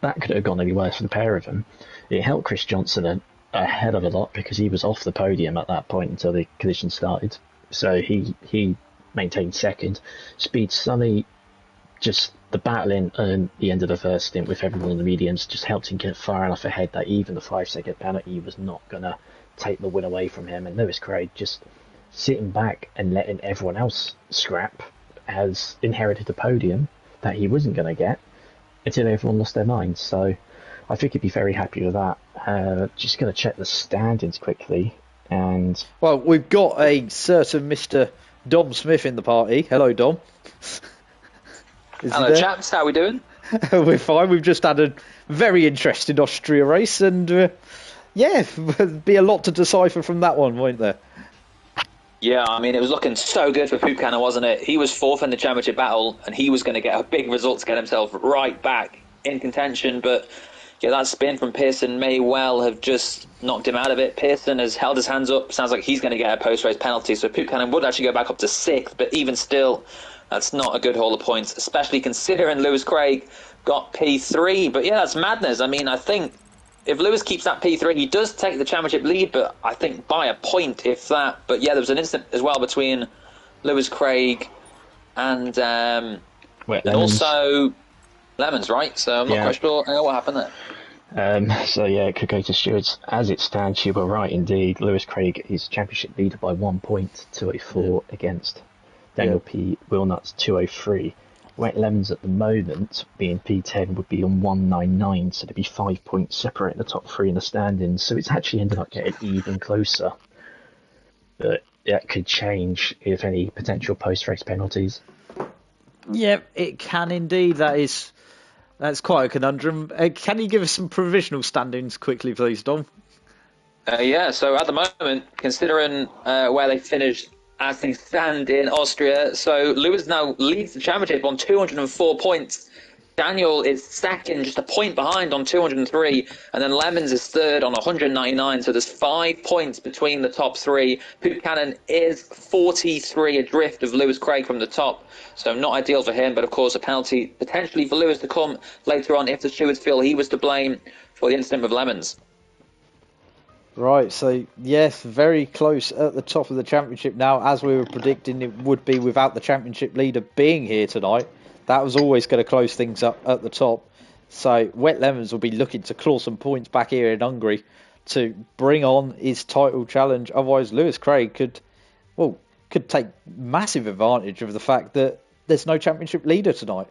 that couldn't have gone any worse for the pair of them. It helped Chris Johnson a hell of a lot because he was off the podium at that point until the collision started. So he maintained 2nd. Speed Sully, just the battling at the end of the first stint with everyone in the mediums just helped him get far enough ahead that even the 5-second penalty was not going to take the win away from him. And Lewis Craig just sitting back and letting everyone else scrap has inherited a podium that he wasn't going to get until everyone lost their minds. So I think he'd be very happy with that. Just going to check the standings quickly. And well, we've got a certain Mr. Dom Smith in the party. Hello, Dom. Hello, chaps. How are we doing? We're fine. We've just had a very interesting Austria race, and yeah, be a lot to decipher from that one, won't there? Yeah, I mean, it was looking so good for Poupcannon, wasn't it? He was fourth in the championship battle, and he was going to get a big result to get himself right back in contention. But yeah, that spin from Pearson may well have just knocked him out of it. Pearson has held his hands up. Sounds like he's going to get a post-race penalty. So Poupcannon would actually go back up to sixth, but even still, that's not a good haul of points, especially considering Lewis Craig got P3. But yeah, that's madness. I mean, I think if Lewis keeps that P3, he does take the championship lead, but I think by a point, if that. But yeah, there was an incident as well between Lewis Craig and also Lemons, right? So I'm not quite sure what happened there. So yeah, it could go to stewards. As it stands, you were right indeed. Lewis Craig is championship leader by 1 point, 204 against Daniel P. Wilnut's 203. Wet Lemons at the moment, being P10, would be on 199, so there'd be 5 points separating the top three in the standings. So it's actually ended up getting even closer. But that could change if any potential post-race penalties. Yeah, it can indeed. That's quite a conundrum. Can you give us some provisional standings quickly, please, Dom? Yeah, so at the moment, considering where they finished as they stand in Austria, so Lewis now leads the championship on 204 points. Daniel is second, just a point behind on 203, and then Lemons is third on 199, so there's 5 points between the top three. Poupcannon is 43 adrift of Lewis Craig from the top, so not ideal for him, but of course a penalty potentially for Lewis to come later on if the stewards feel he was to blame for the incident with Lemons. Right, so yes, very close at the top of the championship now, as we were predicting it would be without the championship leader being here tonight. That was always going to close things up at the top. So Wet Lemons will be looking to claw some points back here in Hungary to bring on his title challenge. Otherwise, Lewis Craig could take massive advantage of the fact that there's no championship leader tonight.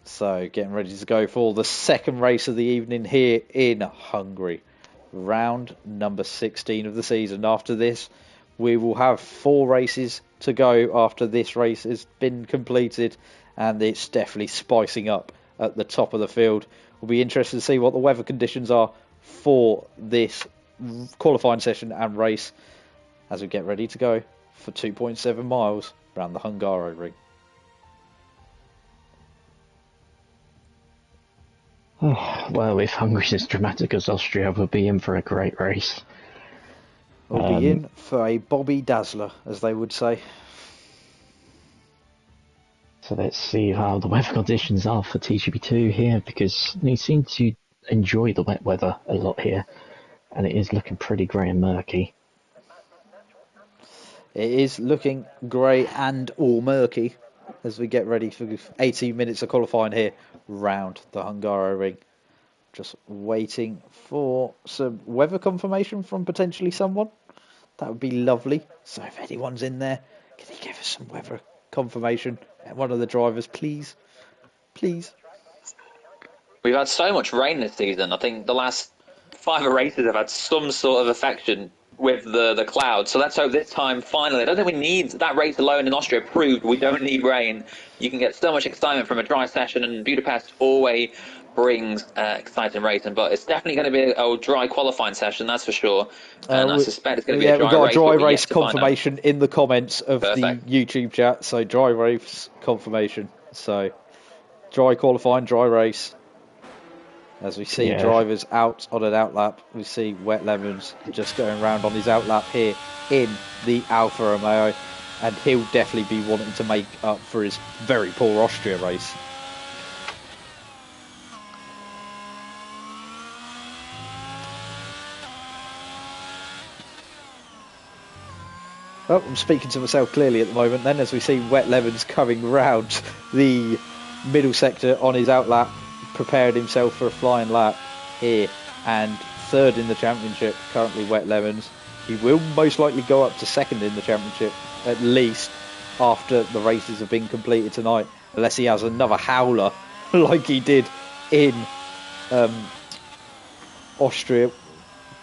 So getting ready to go for the second race of the evening here in Hungary. Round number 16 of the season. After this, we will have 4 races to go after this race has been completed, and it's definitely spicing up at the top of the field. We'll be interested to see what the weather conditions are for this qualifying session and race as we get ready to go for 2.7 miles around the Hungaro ring. Well, if Hungary's as dramatic as Austria, we'll be in for a great race. We'll be in for a Bobby Dazzler, as they would say. So let's see how the weather conditions are for TGP2 here, because they seem to enjoy the wet weather a lot here, and it is looking pretty grey and murky. It is looking grey and all murky as we get ready for 18 minutes of qualifying here round the Hungaro ring. Just waiting for some weather confirmation from potentially someone. That would be lovely. So if anyone's in there, can you give us some weather confirmation? One of the drivers, please. Please. We've had so much rain this season. I think the last 5 races have had some sort of affection with the clouds. So let's hope this time, finally. I don't think we need that race alone in Austria proved we don't need rain. You can get so much excitement from a dry session, and Budapest always brings exciting racing. But it's definitely going to be a dry qualifying session, that's for sure. And I suspect it's going to be a dry race. We've got a dry race confirmation in the comments of Perfect. The YouTube chat. So dry race confirmation. So dry qualifying, dry race. As we see drivers out on an outlap, we see Wet Lemons just going round on his outlap here in the Alfa Romeo, and he'll definitely be wanting to make up for his very poor Austria race. Oh, I'm speaking to myself clearly at the moment then, as we see Wet Lemons coming round the middle sector on his outlap, prepared himself for a flying lap here, and third in the championship, currently Wet Lemons. He will most likely go up to second in the championship, at least after the races have been completed tonight, unless he has another howler like he did in Austria.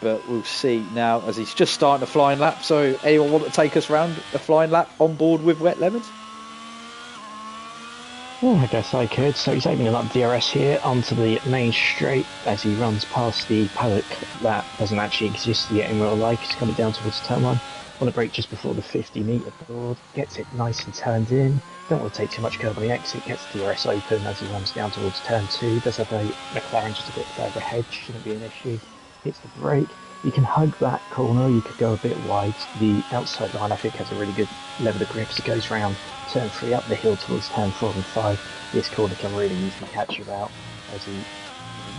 But we'll see now, as he's just starting a flying lap. So anyone want to take us round a flying lap on board with Wet Lemons? Well, I guess I could. So he's opening up DRS here onto the main straight as he runs past the paddock that doesn't actually exist yet in real life. He's coming down towards turn one. On a break just before the 50-metre board. Gets it nice and turned in. Don't want to take too much curb on the exit. Gets DRS open as he runs down towards turn two. Does have a McLaren just a bit further ahead. Shouldn't be an issue. Hits the brake. You can hug that corner, you could go a bit wide. The outside line I think has a really good level of grip as it goes round turn 3 up the hill towards turn 4 and 5. This corner can really easily catch you out as he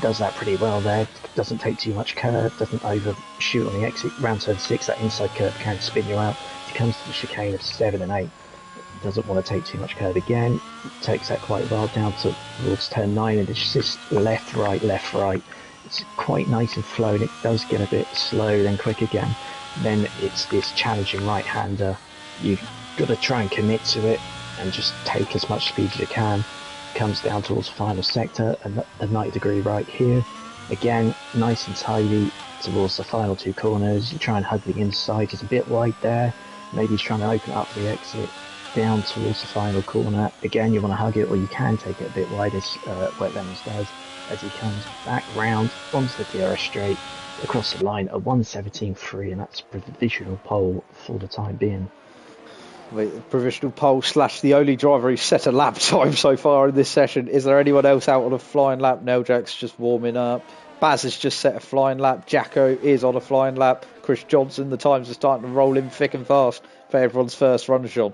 does that pretty well there. Doesn't take too much curve, doesn't overshoot on the exit. Round turn 6, that inside curve can spin you out. He comes to the chicane of 7 and 8. Doesn't want to take too much curve again. Takes that quite well down towards turn 9 and it's just left, right, left, right. It's quite nice and flowing. It does get a bit slow, then quick again. Then it's this challenging right-hander. You've got to try and commit to it and just take as much speed as you can. Comes down towards the final sector, and the 90-degree right here. Again, nice and tidy towards the final 2 corners. You try and hug the inside. It's a bit wide there. Maybe he's trying to open up the exit down towards the final corner. Again, you want to hug it, or you can take it a bit wide as Wet Lemons does. As he comes back round onto the DRS straight, across the line, a 1:17.3, and that's provisional pole for the time being. Provisional pole / the only driver who's set a lap time so far in this session. Is there anyone else out on a flying lap? Neljak's just warming up. Baz has just set a flying lap. Jacko is on a flying lap. Chris Johnson, the times are starting to roll in thick and fast for everyone's first run, Sean.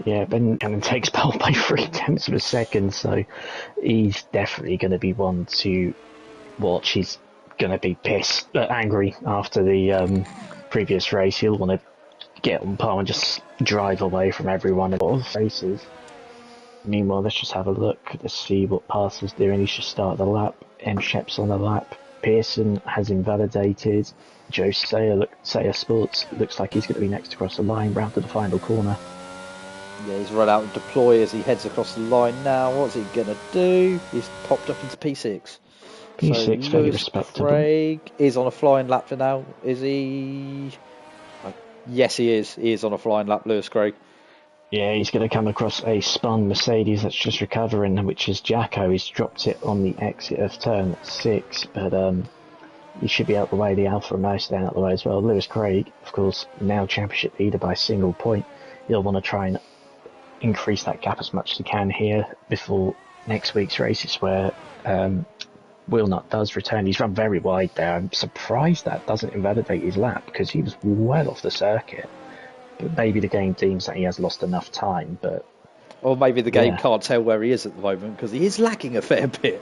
Yeah, Ben Cannon takes pole by 0.3 of a second, so he's definitely going to be one to watch. He's going to be angry after the previous race. He'll want to get on par and just drive away from everyone in all races. Meanwhile, let's just have a look. Let's see what Parsons doing. He's just started the lap. M. Shep's on the lap. Pearson has invalidated. Joe Sayer Sports looks like he's going to be next across the line, round to the final corner. Yeah, he's run out and deploy as he heads across the line now. What's he going to do? He's popped up into P6. P6, so very respectable. Craig is on a flying lap for now. Is he? Yes, he is. He is on a flying lap, Lewis Craig. Yeah, he's going to come across a spun Mercedes that's just recovering, which is Jacko. He's dropped it on the exit of turn 6, but he should be out the way. The Alfa Romeo staying out the way as well. Lewis Craig, of course, now championship leader by a single point. He'll want to try and increase that gap as much as he can here before next week's races, where Wilnut does return. He's run very wide there. I'm surprised that doesn't invalidate his lap because he was well off the circuit. But maybe the game deems that he has lost enough time. Or maybe the game can't tell where he is at the moment because he is lacking a fair bit.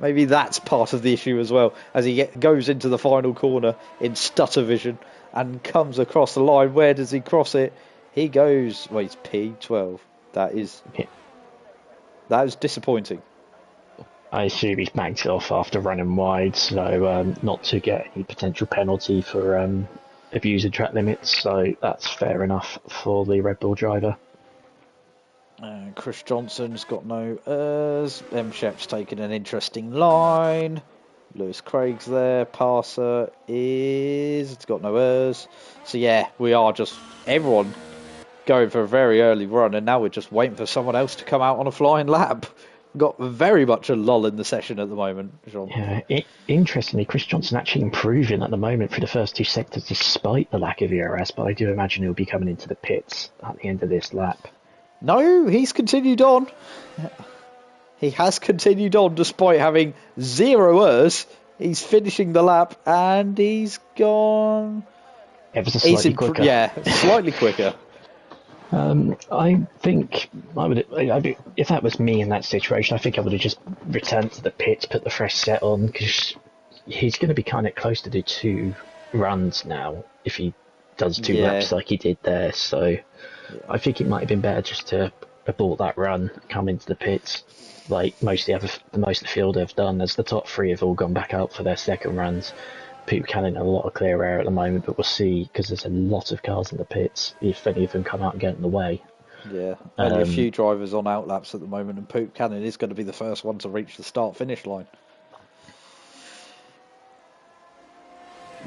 Maybe that's part of the issue as well, as he goes into the final corner in stutter vision and comes across the line. Where does he cross it? He goes, he's P12. That is disappointing. I assume he's banked it off after running wide, so not to get any potential penalty for abusing track limits, so that's fair enough for the Red Bull driver. Chris Johnson's got no errs. M. Shep's taken an interesting line. Lewis Craig's there. Parser it's got no errs. So yeah, we are just everyone going for a very early run, and now we're just waiting for someone else to come out on a flying lap. Got very much a lull in the session at the moment, Sean. Yeah, interestingly, Chris Johnson actually improving at the moment for the first 2 sectors despite the lack of ERS, but I do imagine he'll be coming into the pits at the end of this lap. No, he's continued on. He has continued on despite having 0 errors. He's finishing the lap and he's gone Ever so slightly quicker. Yeah, slightly quicker. I think if that was me in that situation, I think I would have just returned to the pits, put the fresh set on, because he's going to be kind of close to do 2 runs now if he does 2 laps like he did there. So I think it might have been better just to abort that run, come into the pits, like most of the field have done, as the top three have all gone back out for their second runs. Poop Cannon a lot of clear air at the moment, but we'll see, because there's a lot of cars in the pits, if any of them come out and get in the way. Yeah, only a few drivers on outlaps at the moment, and Poop Cannon is going to be the first one to reach the start-finish line.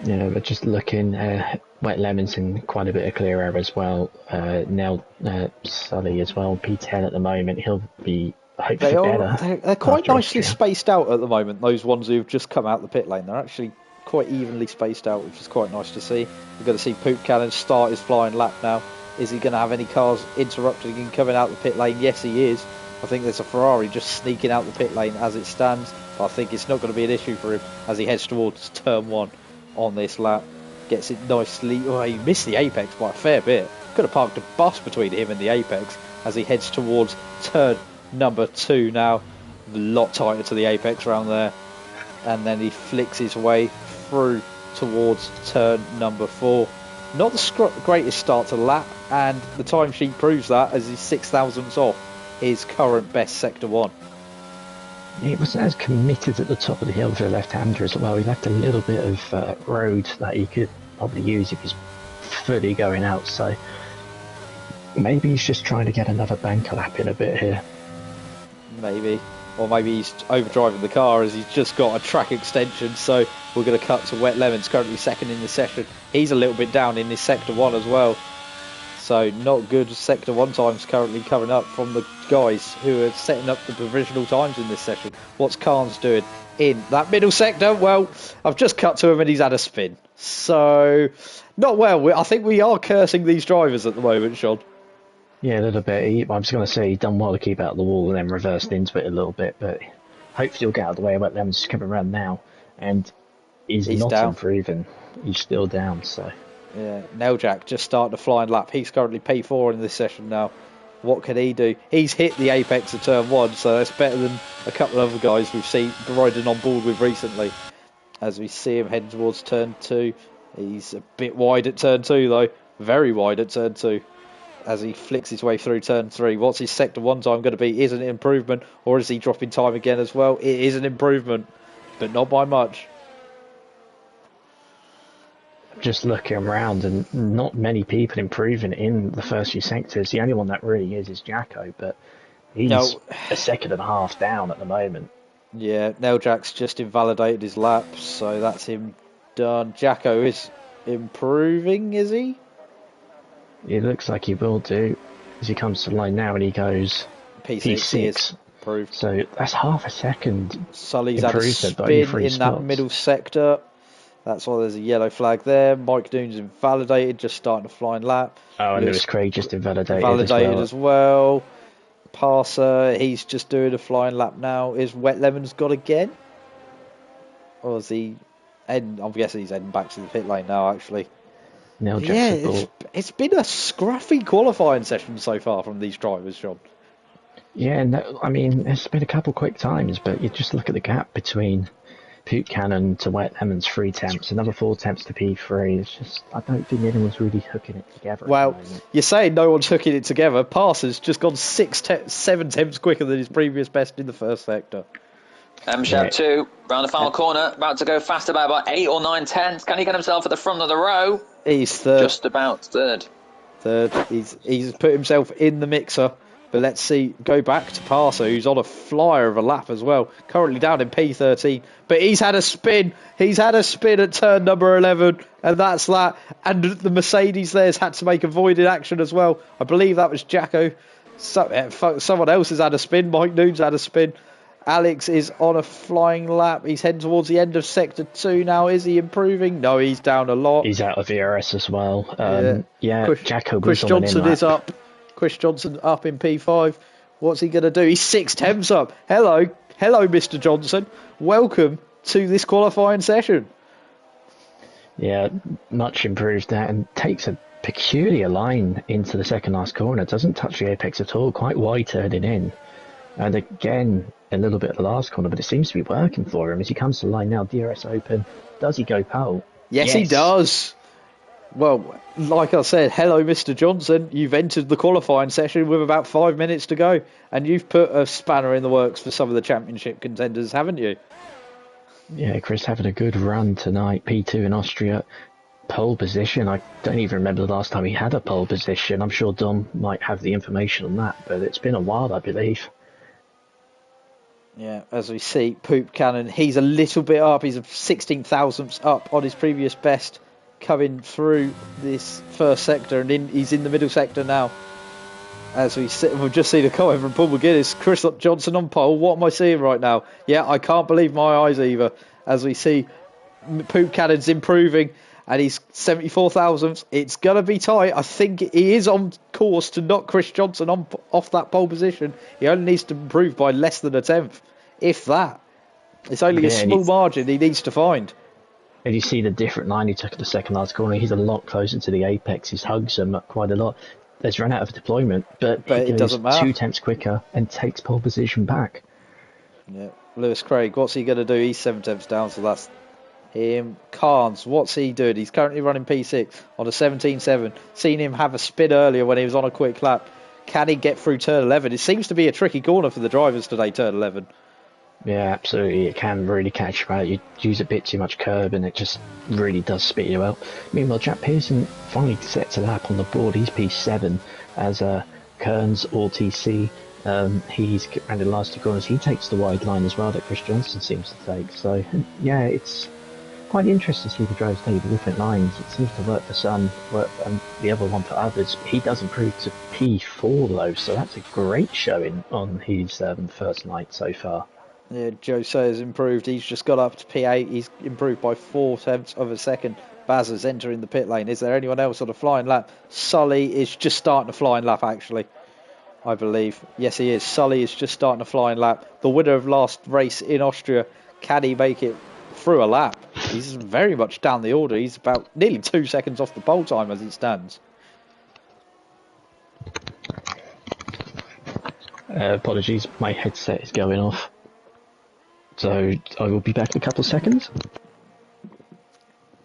Yeah, but just looking, Wet Lemon's in quite a bit of clear air as well. Now Sully as well, P10 at the moment. He'll be hopefully better. They're quite nicely Austria. spaced out at the moment, those ones who've just come out the pit lane. They're actually quite evenly spaced out, which is quite nice to see. We're going to see Poop Cannon start his flying lap now. Is he going to have any cars interrupting him coming out the pit lane? Yes, he is. I think there's a Ferrari just sneaking out the pit lane as it stands, but I think it's not going to be an issue for him as he heads towards turn 1 on this lap. Gets it nicely. Oh, he missed the apex by a fair bit. Could have parked a bus between him and the apex as he heads towards turn number 2 now. A lot tighter to the apex around there. And then he flicks his way through towards turn number 4. Not the greatest start to the lap, and the timesheet proves that as he's 6 thousandths off his current best Sector 1. He wasn't as committed at the top of the hill for the left-hander as well. He left a little bit of road that he could probably use if he's fully going out, so maybe he's just trying to get another banker lap in a bit here. Maybe. Or maybe he's overdriving the car as he's just got a track extension. So we're going to cut to Wet Lemons, currently second in the session. He's a little bit down in his Sector 1 as well. So not good Sector 1 times currently coming up from the guys who are setting up the provisional times in this session. What's Khan's doing in that middle sector? Well, I've just cut to him and he's had a spin. So not well. I think we are cursing these drivers at the moment, Sean. Yeah, a little bit. I was going to say he'd done well to keep out of the wall and then reversed into it a little bit, but hopefully he'll get out of the way. Wet Lemon's just coming around now, and he's not down. improving. He's still down, so... Yeah, Neljak just starting a flying lap. He's currently P4 in this session now. What can he do? He's hit the apex of turn 1, so that's better than a couple of other guys we've seen riding on board with recently. As we see him heading towards turn 2. He's a bit wide at turn 2 though. Very wide at turn 2. As he flicks his way through turn 3. What's his Sector 1 time going to be? Is it an improvement, or is he dropping time again as well? It is an improvement, but not by much. Just looking around, and not many people improving in the first few sectors. The only one that really is Jacko, but he's a second and a half down at the moment. Yeah, Neljak's just invalidated his lap, so that's him done. Jacko is improving, is he? It looks like he will do, as he comes to the line now and he goes P6. He is improved. So that's half a second. Sully's had a spin in that middle sector. That's why there's a yellow flag there. Mike Doon's invalidated, just starting a flying lap. Oh, and Lewis Craig just invalidated as well. Parser, he's just doing a flying lap now. Is Wet Lemons got again? Or is he... I'm guessing he's heading back to the pit lane now, actually. It's been a scruffy qualifying session so far from these drivers, John. Yeah, no, I mean, it's been a couple quick times, but you just look at the gap between Poop Cannon to Wet Lemons, 3 temps, another 4 temps to P3. It's just, I don't think anyone's really hooking it together. Well, you're saying no one's hooking it together. Parser's just gone 7 temps quicker than his previous best in the first sector. Shab 2, round the final corner, about to go faster by about 8 or 9 tenths. Can he get himself at the front of the row? He's third. Just about third. He's put himself in the mixer. But let's see, go back to Parser, who's on a flyer of a lap as well. Currently down in P13. But he's had a spin. He's had a spin at turn number 11. And that's that. And the Mercedes there's had to make a voided action as well. I believe that was Jacko. Someone else has had a spin. Mike Noon's had a spin. Alex is on a flying lap. He's heading towards the end of Sector 2 now. Is he improving? No, he's down a lot. He's out of VRS as well. Jacko was Chris Johnson is up. Chris Johnson up in P5. What's he going to do? He's 6 temps up. Hello, Mr. Johnson. Welcome to this qualifying session. Yeah, much improved that, and takes a peculiar line into the second last corner. Doesn't touch the apex at all. Quite wide turning in. And again, a little bit at the last corner, but it seems to be working for him as he comes to the line now. DRS open. Does he go pole? Yes, he does. Well, like I said, hello, Mr. Johnson. You've entered the qualifying session with about 5 minutes to go, and you've put a spanner in the works for some of the championship contenders, haven't you? Yeah, Chris having a good run tonight. P2 in Austria. Pole position. I don't even remember the last time he had a pole position. I'm sure Dom might have the information on that, but it's been a while, I believe. Yeah, as we see, Poop Cannon, he's a little bit up. He's a 16 thousandths up on his previous best coming through this first sector, and he's in the middle sector now. As we've just seen a comment from Paul McGuinness, Chris Johnson on pole. What am I seeing right now? Yeah, I can't believe my eyes either. As we see, Poop Cannon's improving, and he's 74 thousandths. It's going to be tight. I think he is on course to knock Chris Johnson off that pole position. He only needs to improve by less than a tenth, if that. It's only a small margin he needs to find. And you see the different line he took at the second last corner. He's a lot closer to the apex. He hugs him quite a lot. There's run out of deployment, but he goes 2 tenths quicker and takes pole position back. Yeah, Lewis Craig, what's he going to do? He's 7 tenths down, so that's him. Carnes, what's he doing? He's currently running P6 on a 17.7. Seen him have a spin earlier when he was on a quick lap. Can he get through turn 11? It seems to be a tricky corner for the drivers today, turn 11. Yeah, absolutely. It can really catch you out. You use a bit too much curb and it just really does spit you out. Meanwhile, Jack Pearson finally sets a lap on the board. He's P7 as Kearns or TC. He's around the last 2 corners. He takes the wide line as well that Chris Johnson seems to take. So, yeah, it's quite interesting to see the drivers take the different lines. It seems to work for some, and the other one for others. He does improve to P4 though, so that's a great showing on his first night so far. Yeah, Joe Sayers improved. He's just got up to P8. He's improved by 4 tenths of a second. Baz is entering the pit lane. Is there anyone else on a flying lap? Sully is just starting a flying lap, actually, I believe. Yes, he is. Sully is just starting a flying lap. The winner of last race in Austria. Can he make it through a lap? He's very much down the order. He's about nearly 2 seconds off the pole time as it stands. Apologies, my headset is going off. So I will be back in a couple of seconds.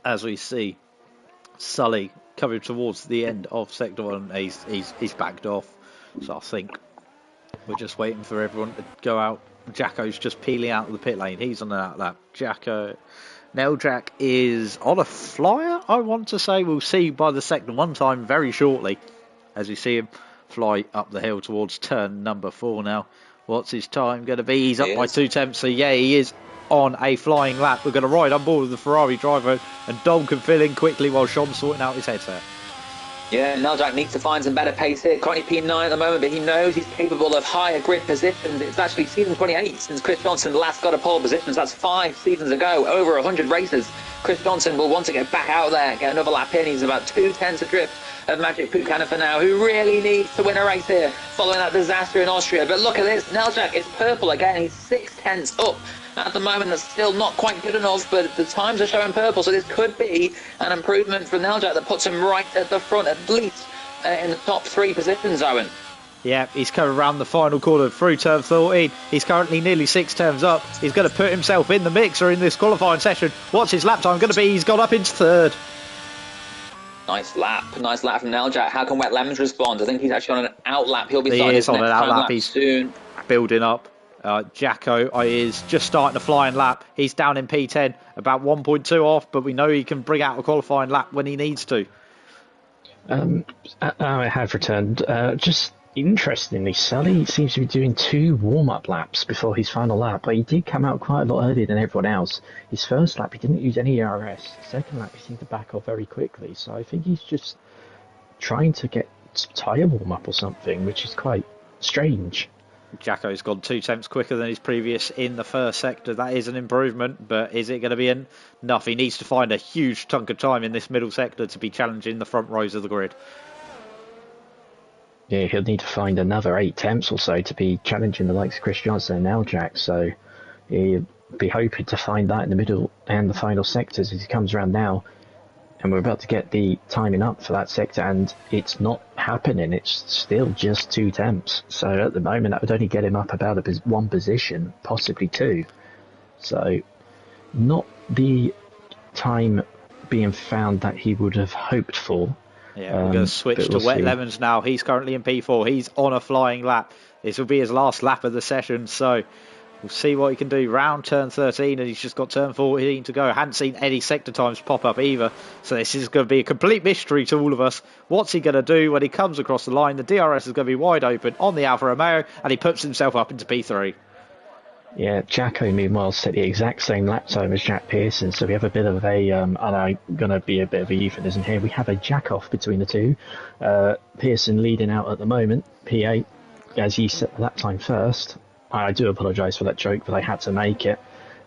As we see Sully coming towards the end of Sector 1, he's backed off. So I think we're just waiting for everyone to go out. Jacko's just peeling out of the pit lane. He's on an out lap. Jack is on a flyer, I want to say. We'll see by the Sector 1 time very shortly as we see him fly up the hill towards turn number 4 now. What's his time going to be? He's up by 2 tenths, so yeah, he is on a flying lap. We're going to ride on board with the Ferrari driver, and Dom can fill in quickly while Sean's sorting out his headset. Yeah, Neljak needs to find some better pace here. Currently P9 at the moment, but he knows he's capable of higher grid positions. It's actually season 28 since Chris Johnson last got a pole position. So that's 5 seasons ago, over 100 races. Chris Johnson will want to get back out there, get another lap in. He's about 2 tenths adrift of Magic Poop Cannon for now, who really needs to win a race here following that disaster in Austria. But look at this, Neljak is purple again. He's 6 tenths up. At the moment, that's still not quite good enough, but the times are showing purple, so this could be an improvement from Neljak that puts him right at the front, at least in the top 3 positions, Owen. Yeah, he's coming around the final corner through turn 14. He's currently nearly 6 turns up. He's going to put himself in the mixer in this qualifying session. What's his lap time going to be? He's got up into 3rd. Nice lap from Neljak. How can Wet Lemons respond? I think he's actually on an out lap. He'll be starting his next time lap. He's soon. Building up. Jacko is just starting a flying lap. He's down in P10, about 1.2 off, but we know he can bring out a qualifying lap when he needs to. I have returned. Just interestingly, Sully seems to be doing 2 warm-up laps before his final lap, but he did come out quite a lot earlier than everyone else. His first lap, he didn't use any ERS. Second lap, he seemed to back off very quickly, so I think he's just trying to get tyre warm-up or something, which is quite strange. Jacko's gone 2 tenths quicker than his previous in the first sector. That is an improvement, but is it going to be enough? He needs to find a huge chunk of time in this middle sector to be challenging the front rows of the grid. Yeah, he'll need to find another 8 tenths or so to be challenging the likes of Chris Johnson and Neljak, so he'll be hoping to find that in the middle and the final sectors as he comes around now. And we're about to get the timing up for that sector, and it's not happening. It's still just 2 tenths. So at the moment, that would only get him up about 1 position, possibly 2. So not the time being found that he would have hoped for. Yeah, we're going to switch to Wet Lemons now. He's currently in P4. He's on a flying lap. This will be his last lap of the session, so we'll see what he can do. Round turn 13, and he's just got turn 14 to go. Hadn't seen any sector times pop up either, so this is going to be a complete mystery to all of us. What's he going to do when he comes across the line? The DRS is going to be wide open on the Alfa Romeo, and he puts himself up into P3. Yeah, Jacko, meanwhile, set the exact same lap time as Jack Pearson, so we have a bit of a, and I'm going to be a bit of a euphemism here, we have a jack-off between the two. Pearson leading out at the moment, P8, as he set the lap time first. I do apologise for that joke, but I had to make it.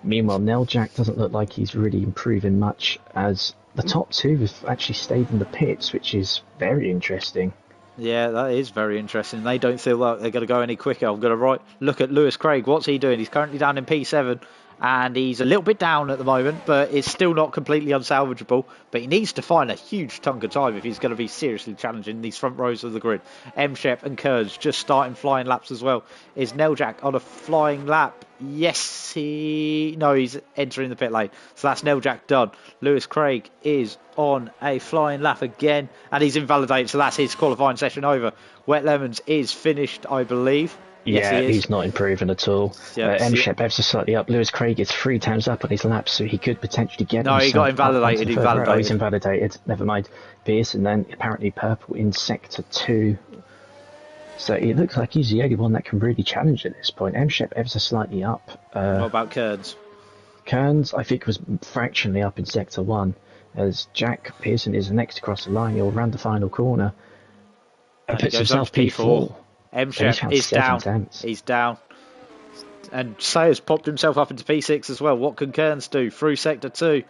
Meanwhile, Neljak doesn't look like he's really improving much, as the top two have actually stayed in the pits, which is very interesting. Yeah, that is very interesting. They don't feel like they're going to go any quicker. I'm going to look at Lewis Craig. What's he doing? He's currently down in P7, and he's a little bit down at the moment, but it's still not completely unsalvageable. But he needs to find a huge chunk of time if he's going to be seriously challenging these front rows of the grid. M-Shep and Kurz just starting flying laps as well. Is Neljak on a flying lap? Yes, no, he's entering the pit lane. So that's Neljak done. Lewis Craig is on a flying lap again, and he's invalidated, so that's his qualifying session over. Wet Lemons is finished, I believe. Yeah, yes, he's not improving at all. M-Shep ever so slightly up. Lewis Craig is 3 times up on his laps, so he could potentially get No, he got invalidated. Oh, he's invalidated. Never mind. Pearson then apparently purple in sector 2. So it looks like he's the only one that can really challenge at this point. M-Shep ever so slightly up. What about Kearns? Kearns, I think, was fractionally up in sector 1, as Jack Pearson is the next to cross the line. He'll round the final corner and puts himself P4. M-Shep is down. Tenths. He's down. And Sayers popped himself up into P6 as well. What can Kearns do? Through sector 2.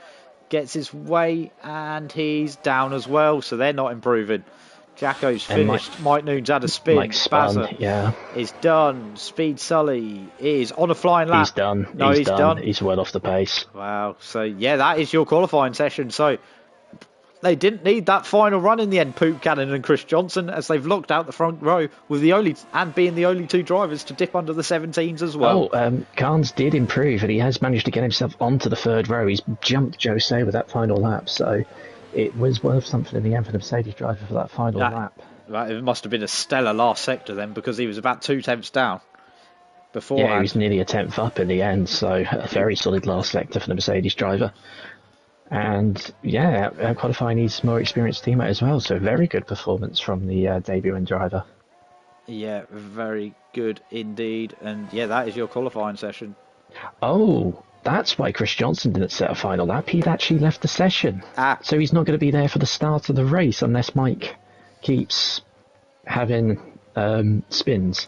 Gets his way, and he's down as well, so they're not improving. Jacko's finished. Mike Noon's had a spin. Mike spun, yeah. Is done. Speed Sully is on a flying lap. He's done. No, he's done. He's well off the pace. Wow. So, yeah, that is your qualifying session. So, they didn't need that final run in the end, Poop Cannon and Chris Johnson, as they've locked out the front row with being the only two drivers to dip under the 17s as well. Carnes did improve, and he has managed to get himself onto the third row. He's jumped Jose with that final lap, so it was worth something in the end for the Mercedes driver for that final lap. It must have been a stellar last sector then, because he was about 2 tenths down before. Yeah, he was nearly a tenth up in the end, so a very solid last sector for the Mercedes driver. And yeah, qualifying his more experienced teammate as well, so very good performance from the debuting driver. Yeah, very good indeed. And yeah, that is your qualifying session. Oh, that's why Chris Johnson didn't set a final lap. He'd actually left the session. So he's not going to be there for the start of the race unless Mike keeps having spins.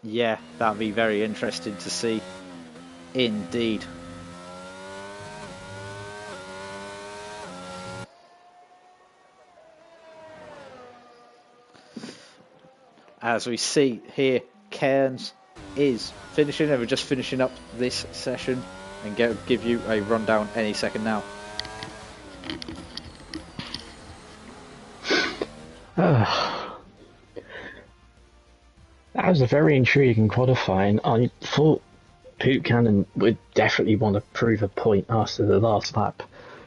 Yeah, that'd be very interesting to see. Indeed. As we see here, Cairns is finishing, and we're just finishing up this session and give you a rundown any second now. That was a very intriguing qualifying. I thought Poop Cannon would definitely want to prove a point after the last lap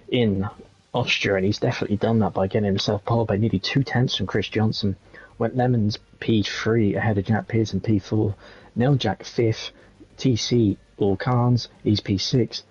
in Austria, and he's definitely done that by getting himself pole by nearly 2 tenths from Chris Johnson. Went Lemons P3 ahead of Jack Pearson P4, Neljak 5th, TC or Carnes, he's P6,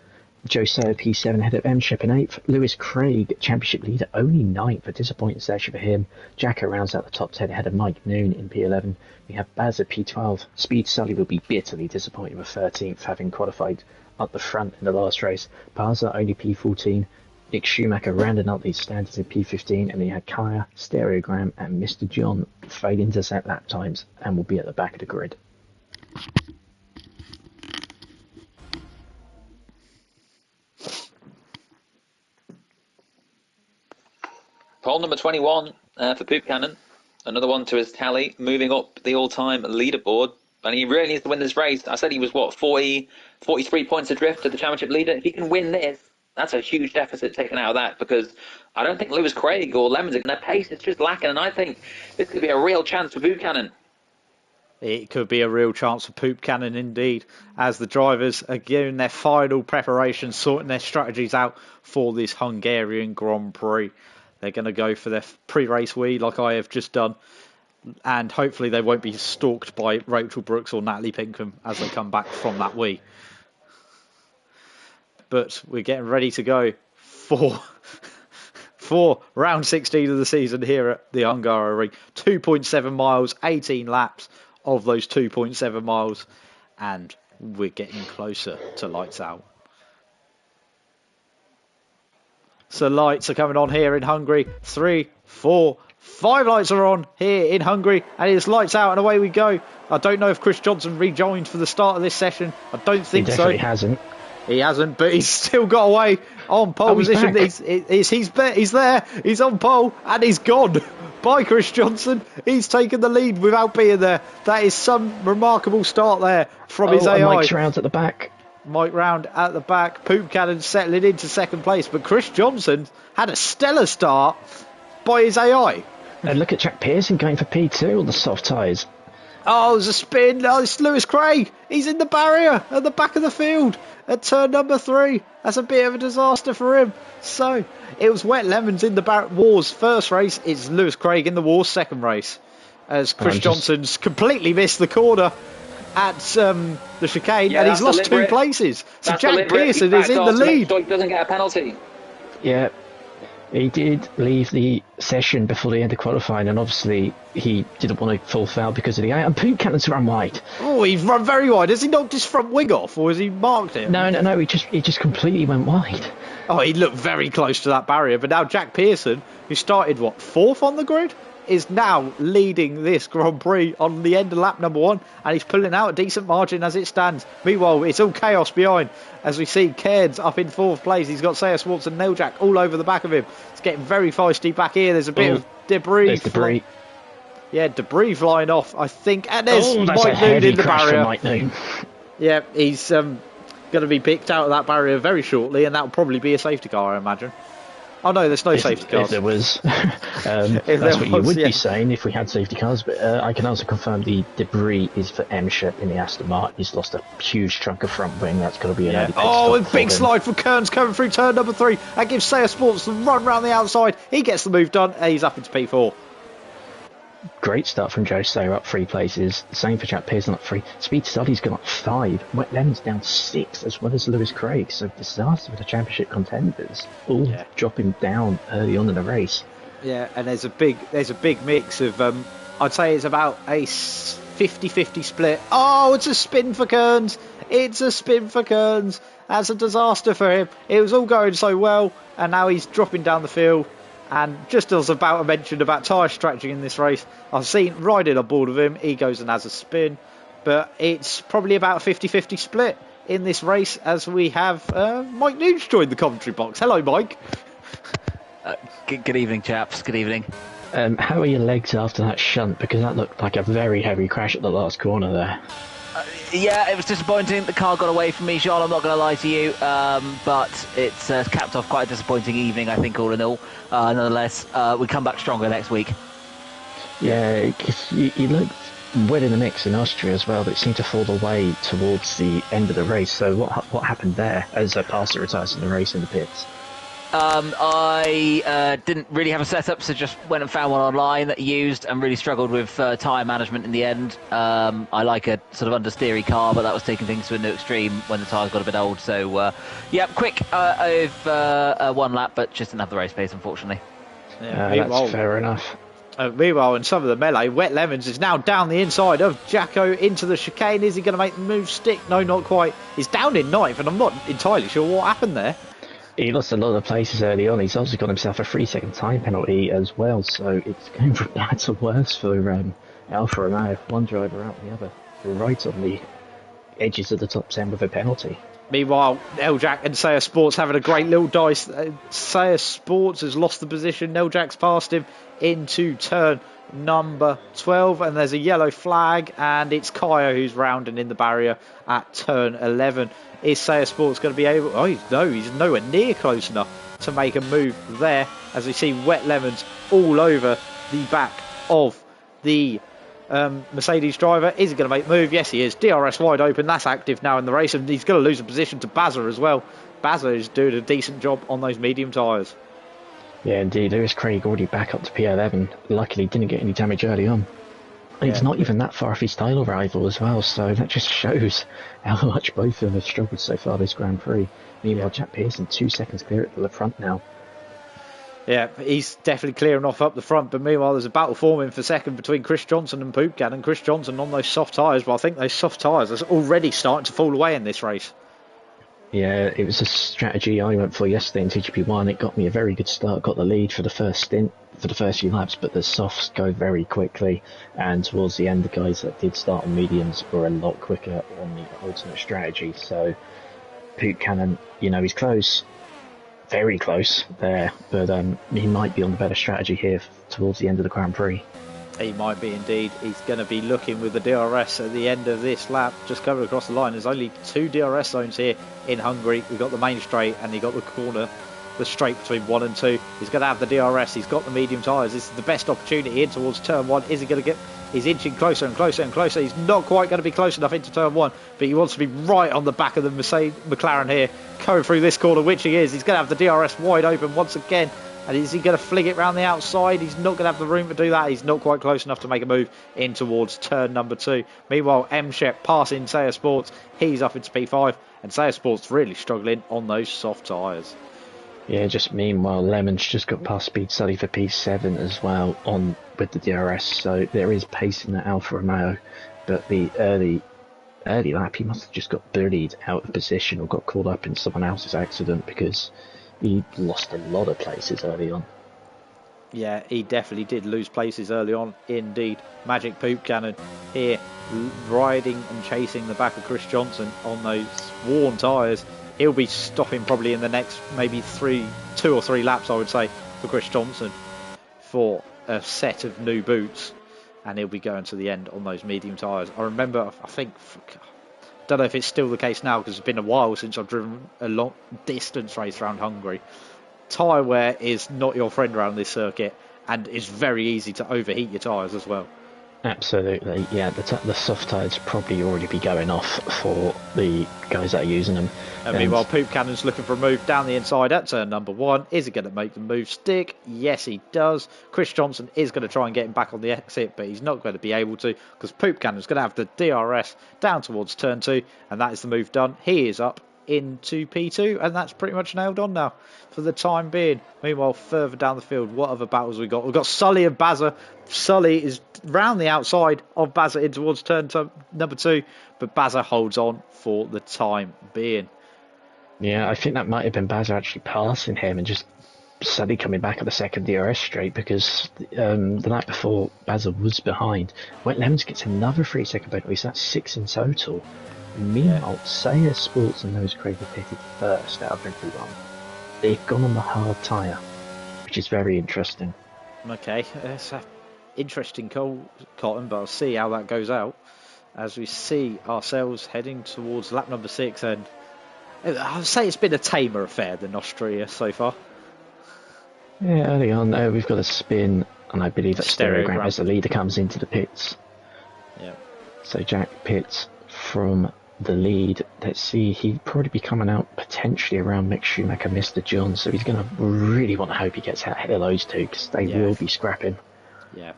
Joe Sayer P7 ahead of M-Shep in 8th, Lewis Craig, championship leader, only 9th, a disappointing session for him. Jacko rounds out the top 10 ahead of Mike Noon in P11. We have Baz at P12. Speed Sully will be bitterly disappointed with 13th, having qualified up the front in the last race. Parza only P14. Nick Schumacher rounding up these standards in P15, and then you had Kaya, Stereogram, and Mr. John failing to set lap times and will be at the back of the grid. Pole number 21 for Poop Cannon. Another one to his tally, moving up the all-time leaderboard. And he really needs to win this race. I said he was, 43 points adrift to the championship leader. If he can win this, that's a huge deficit taken out of that, because I don't think Lewis Craig or Lemons, their pace is just lacking, and I think this could be a real chance for Buchanan. It could be a real chance for Poop Cannon indeed, as the drivers are giving their final preparations, sorting their strategies out for this Hungarian Grand Prix. They're going to go for their pre-race wee like I have just done, and hopefully they won't be stalked by Rachel Brooks or Natalie Pinkham as they come back from that wee. But we're getting ready to go for round 16 of the season here at the Hungary. 2.7 miles, 18 laps of those 2.7 miles, and we're getting closer to lights out. So lights are coming on here in Hungary. 3, 4, 5 lights are on here in Hungary, and it's lights out and away we go. I don't know if Chris Johnson rejoined for the start of this session. I don't think so. He definitely hasn't. He hasn't, but he's still got away on pole position. He's there. He's on pole, and he's gone by Chris Johnson. He's taken the lead without being there. That is some remarkable start there from his AI. Mike Round at the back. Mike Round at the back. Poop Cannon settling into second place, but Chris Johnson had a stellar start by his AI. And look at Jack Pearson going for P2 on the soft tyres. Oh, there's a spin. Oh, it's Lewis Craig. He's in the barrier at the back of the field at turn number 3. That's a bit of a disaster for him. So, it was Wet Lemons in the Wars first race. It's Lewis Craig in the Wars second race. As Chris Johnson's completely missed the corner at the chicane, and he's lost 2 places. So Jack Pearson is in the lead. So he doesn't get a penalty. Yeah. He did leave the session before the end of qualifying, and obviously he didn't want to full foul because of the AI. And Poop Cannon's run wide. Oh, he's run very wide. Has he knocked his front wing off, or has he marked it? No. He just completely went wide. Oh, he looked very close to that barrier. But now Jack Pearson, who started 4th on the grid, is now leading this Grand Prix on the end of lap number 1, and he's pulling out a decent margin as it stands. Meanwhile, it's all chaos behind, as we see Cairns up in 4th place. He's got Sayers Swartz and Neiljack all over the back of him. It's getting very feisty back here. There's a bit of debris. There's debris. Debris flying off, I think. And there's that's Mike a Noon heavy in the crash barrier. for Mike Noon. Yeah, he's going to be picked out of that barrier very shortly, and that'll probably be a safety car, I imagine. Oh no, there's no safety cars. If there was, that's what you would be saying if we had safety cars. But I can also confirm the debris is for M Shep in the Aston Martin. He's lost a huge chunk of front wing. That's got to be an early pit Oh, stop a big slide for Kearns coming through turn number 3. That gives Sayer Sports the run round the outside. He gets the move done, and he's up into P4. Great start from Joe Sayer up 3 places. Same for Jack Pearson up 3. Speed Study's gone up 5. Wet Lemon's down 6, as well as Lewis Craig. So disaster for the championship contenders. All dropping down early on in the race. Yeah, and there's a big mix of I'd say it's about a 50-50 split. Oh, it's a spin for Kearns. It's a spin for Kearns. That's a disaster for him. It was all going so well, and now he's dropping down the field. And just as about I mentioned about tyre strategy in this race, I've seen riding on board with him, he goes and has a spin. But it's probably about a 50-50 split in this race, as we have Mike Nuge joined the commentary box. Hello, Mike. Good evening, chaps. Good evening. How are your legs after that shunt? Because that looked like a very heavy crash at the last corner there. Yeah, it was disappointing. The car got away from me, Sean. I'm not going to lie to you. But it's capped off quite a disappointing evening, I think, all in all. Nonetheless, we come back stronger next week. Yeah, cause you looked well in the mix in Austria as well, but it seemed to fall away towards the end of the race. So what happened there as Pastor retires in the race in the pits? I didn't really have a setup, so just went and found one online that I used and really struggled with tyre management in the end. I like a sort of understeery car, but that was taking things to a new extreme when the tyres got a bit old. So, quick over 1 lap, but just didn't have the race pace, unfortunately. That's fair enough. Meanwhile, in some of the melee, Wet Lemons is now down the inside of Jacko into the chicane. Is he going to make the move stick? No, not quite. He's down in 9th, and I'm not entirely sure what happened there. He lost a lot of places early on. He's also got himself a 3-second time penalty as well, so it's going from bad to worse for Alfa Romeo. One driver out the other, right on the edges of the top 10 with a penalty. Meanwhile, Neiljack and Sayer Sports having a great little dice. Sayer Sports has lost the position. Neiljack's passed him into turn number 12, and there's a yellow flag, and it's Kaya who's rounding in the barrier at turn 11. Is Sayer Sports going to be able... Oh, no, he's nowhere near close enough to make a move there, as we see Wet Lemons all over the back of the Mercedes driver. Is he going to make the move? Yes, he is. DRS wide open. That's active now in the race, and he's going to lose a position to Bazza as well. Bazza is doing a decent job on those medium tyres. Yeah, indeed. Lewis Craig already back up to P11. Luckily, didn't get any damage early on. And it's not even that far off his title rival as well, so that just shows how much both of them have struggled so far this Grand Prix. Meanwhile, Jack Pearson 2 seconds clear at the front now. Yeah, he's definitely clearing off up the front, but meanwhile there's a battle forming for second between Chris Johnson and Poopcan, and Chris Johnson on those soft tyres, but I think those soft tyres are already starting to fall away in this race. Yeah, it was a strategy I went for yesterday in TGP1. It got me a very good start, got the lead for the first stint, for the first few laps, but the softs go very quickly, and towards the end the guys that did start on mediums were a lot quicker on the alternate strategy. So Poop Cannon, he's close, very close there, but he might be on the better strategy here towards the end of the Grand Prix. He might be indeed. He's going to be looking with the DRS at the end of this lap, just coming across the line. There's only 2 DRS zones here in Hungary. We've got the main straight and you've got the corner, the straight between 1 and 2. He's going to have the DRS. He's got the medium tyres. This is the best opportunity in towards turn 1. Is he going to get... He's inching closer and closer and closer. He's not quite going to be close enough into turn 1, but he wants to be right on the back of the McLaren here, going through this corner, which he is. He's going to have the DRS wide open once again. And is he going to fling it round the outside? He's not going to have the room to do that. He's not quite close enough to make a move in towards turn number 2. Meanwhile, M-Shep passing Sayer Sports. He's up into P5. And Sayer Sports really struggling on those soft tyres. Yeah, just meanwhile, Lemon's just got past Speed Sully for P7 as well on with the DRS. So there is pace in the Alfa Romeo. But the early lap, he must have just got bullied out of position or got caught up in someone else's accident, because he lost a lot of places early on. Yeah, he definitely did lose places early on, indeed. Magic Poop Cannon here, riding and chasing the back of Chris Johnson on those worn tyres. He'll be stopping probably in the next maybe 2 or 3 laps, I would say, for Chris Johnson for a set of new boots. And he'll be going to the end on those medium tyres. I remember, don't know if it's still the case now, because it's been a while since I've driven a long distance race around Hungary. Tyre wear is not your friend around this circuit, and it's very easy to overheat your tyres as well. Absolutely, yeah. The soft tyres probably already be going off for the guys that are using them. And meanwhile, Poop Cannon's looking for a move down the inside at turn number 1. Is he going to make the move stick? Yes, he does. Chris Johnson is going to try and get him back on the exit, but he's not going to be able to, because Poop Cannon's going to have the DRS down towards turn 2, and that is the move done. He is up into P2, and that's pretty much nailed on now for the time being. Meanwhile, further down the field, what other battles we got? We've got Sully and Bazza. Sully is round the outside of Bazza in towards turn number 2, but Bazza holds on for the time being. Yeah, I think that might have been Bazza actually passing him and just Sully coming back at the second DRS straight, because the night before Bazza was behind. Wet Lemons gets another 3-second penalty, so that's 6 in total. Meanwhile, Sayer Sports and Nose Craig are pitted first out of everyone. They've gone on the hard tyre, which is very interesting. Okay, it's an interesting cotton, but I'll see how that goes out as we see ourselves heading towards lap number 6. And I'll say it's been a tamer affair than Austria so far. Yeah, early on, we've got a spin, and I believe that Stereogram as the leader comes into the pits. Yeah. So Jack pits from the lead. Let's see, he'd probably be coming out potentially around Mick Schumacher, Mr. John, so he's going to really want to hope he gets ahead of those two, because they will be scrapping. Yeah,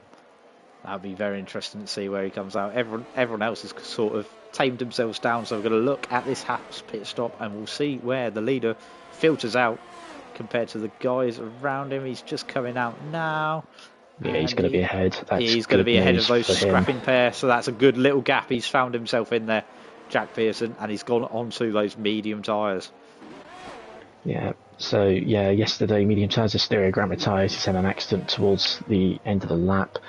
that'll be very interesting to see where he comes out. Everyone else has sort of tamed themselves down, so we're going to look at this Haas pit stop and we'll see where the leader filters out compared to the guys around him. He's just coming out now. Yeah, he's going to be ahead. He's going to be ahead of those scrapping pair, so that's a good little gap he's found himself in there, Jack Pearson, and he's gone onto those medium tyres. Yeah, so yeah, yesterday medium tyres are Stereogram tyres. He's had an accident towards the end of the lap.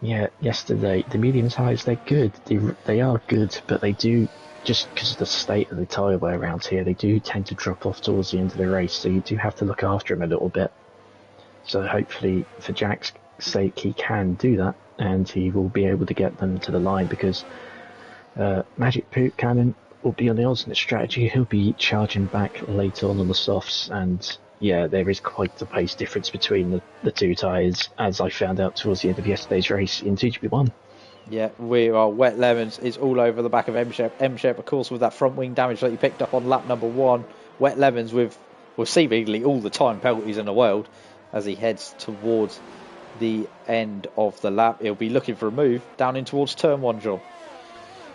Yesterday the medium tyres, they're good. They are good, but they do, just because of the state of the tyre wear around here, they do tend to drop off towards the end of the race, so you do have to look after him a little bit. So hopefully for Jack's sake he can do that, and he will be able to get them to the line, because Magic Poop Cannon will be on the alternate strategy. He'll be charging back later on the softs, and yeah, there is quite a pace difference between the two tyres, as I found out towards the end of yesterday's race in 2GP1. Yeah, we are. Wet Lemons is all over the back of M-Shep. M-Shep, of course, with that front wing damage that he picked up on lap number 1. Wet Lemons with seemingly all the time penalties in the world as he heads towards the end of the lap. He'll be looking for a move down in towards turn 1, John.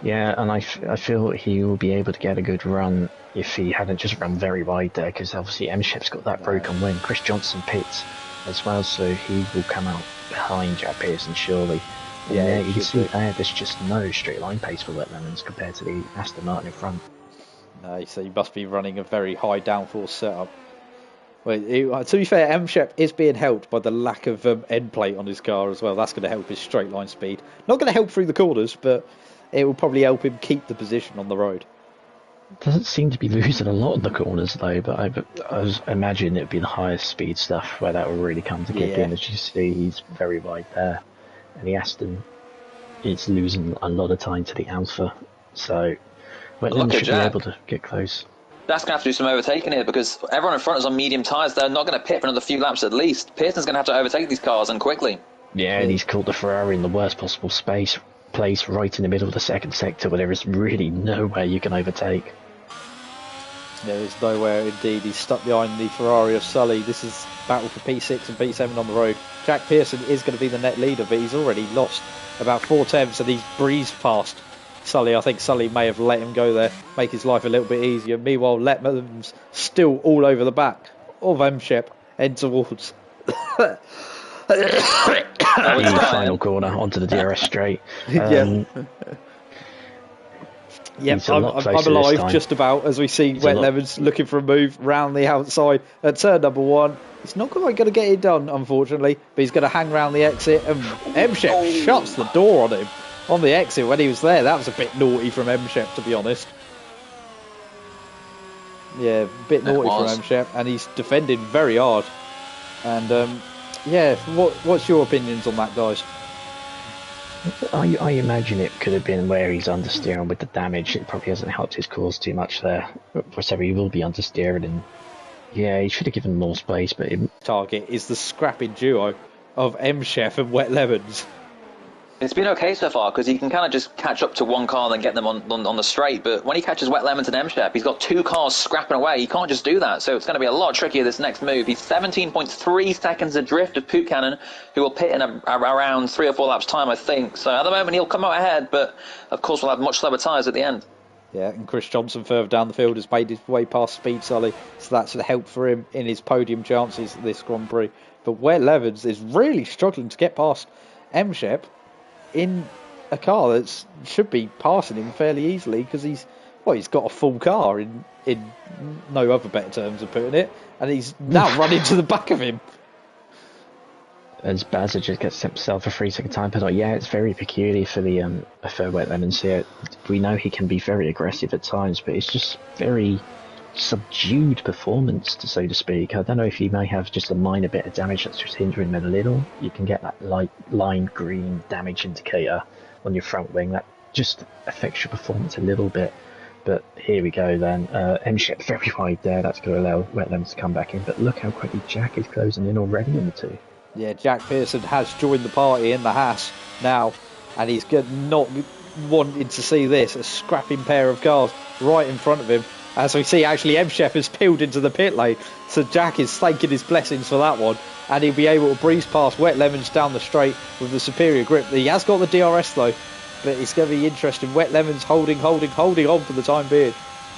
Yeah, and I feel he will be able to get a good run if he hadn't just run very wide there, because obviously M-Shep's got that broken wing. Chris Johnson pits as well, so he will come out behind Jack Pearson surely. And yeah, you can see there's just no straight line pace for Wet Lemons compared to the Aston Martin in front. No, so he must be running a very high downforce setup. Well, to be fair, M-Shep is being helped by the lack of end plate on his car as well. That's going to help his straight line speed. Not going to help through the corners, but it will probably help him keep the position on the road. Doesn't seem to be losing a lot in the corners though, but I imagine it would be the highest speed stuff where that will really come to kick in. As you see, he's very wide there. And the Aston is losing a lot of time to the Alpha, so Wet Lemons should be able to get close. That's going to have to do some overtaking here because everyone in front is on medium tyres. They're not going to pit for another few laps at least. Pearson's going to have to overtake these cars and quickly. Yeah, and he's caught the Ferrari in the worst possible place right in the middle of the second sector where there is really nowhere you can overtake. There is nowhere indeed. He's stuck behind the Ferrari of Sully. This is battle for P6 and P7 on the road. Jack Pearson is going to be the net leader, but he's already lost about 4 tenths and he's breezed past Sully. I think Sully may have let him go there, make his life a little bit easier. Meanwhile, Letman's still all over the back of M-Shep, head towards the final corner onto the DRS straight. Yep, I'm alive just about as we see Wet Lemons looking for a move round the outside at turn number 1. He's not quite going to get it done, unfortunately, but he's going to hang round the exit, and M-Shep shuts the door on him on the exit when he was there. That was a bit naughty from M-Shep, to be honest. Yeah, a bit naughty from M-Shep, and he's defending very hard. And what's your opinions on that, guys? I imagine it could have been where he's understeering with the damage. It probably hasn't helped his cause too much there. So he will be understeering, and yeah, he should have given more space. But target is the scrapping duo of M-Chef and Wet Lemons. It's been okay so far because he can kind of just catch up to one car and then get them on the straight. But when he catches Wet Lemons and M-Shep, he's got 2 cars scrapping away. He can't just do that. So it's going to be a lot trickier this next move. He's 17.3 seconds adrift of Poop Cannon, who will pit in around 3 or 4 laps time, I think. So at the moment he'll come out ahead, but of course we'll have much slower tyres at the end. Yeah, and Chris Johnson further down the field has made his way past Speed Sully, so that's a help for him in his podium chances this Grand Prix. But Wet Lemons is really struggling to get past M-Shep in a car that should be passing him fairly easily because he's got a full car in no other better terms of putting it, and he's now running to the back of him. As Bazza just gets himself a 3-second time penalty. Yeah, it's very peculiar for the Wet Lemons here. We know he can be very aggressive at times, but it's just very subdued performance, so to speak. I don't know if he may have just a minor bit of damage that's just hindering him a little. You can get that light lime green damage indicator on your front wing that just affects your performance a little bit. But here we go then. M-Shep very wide there. That's going to allow Wet Lemons to come back in. But look how quickly Jack is closing in already on the 2. Yeah, Jack Pearson has joined the party in the Haas now, and he's not wanting to see this, a scrapping pair of cars right in front of him. As we see, actually, M-Shep has peeled into the pit lane, so Jack is thanking his blessings for that one, and he'll be able to breeze past Wet Lemons down the straight with the superior grip. He has got the DRS though, but it's going to be interesting. Wet Lemons holding on for the time being,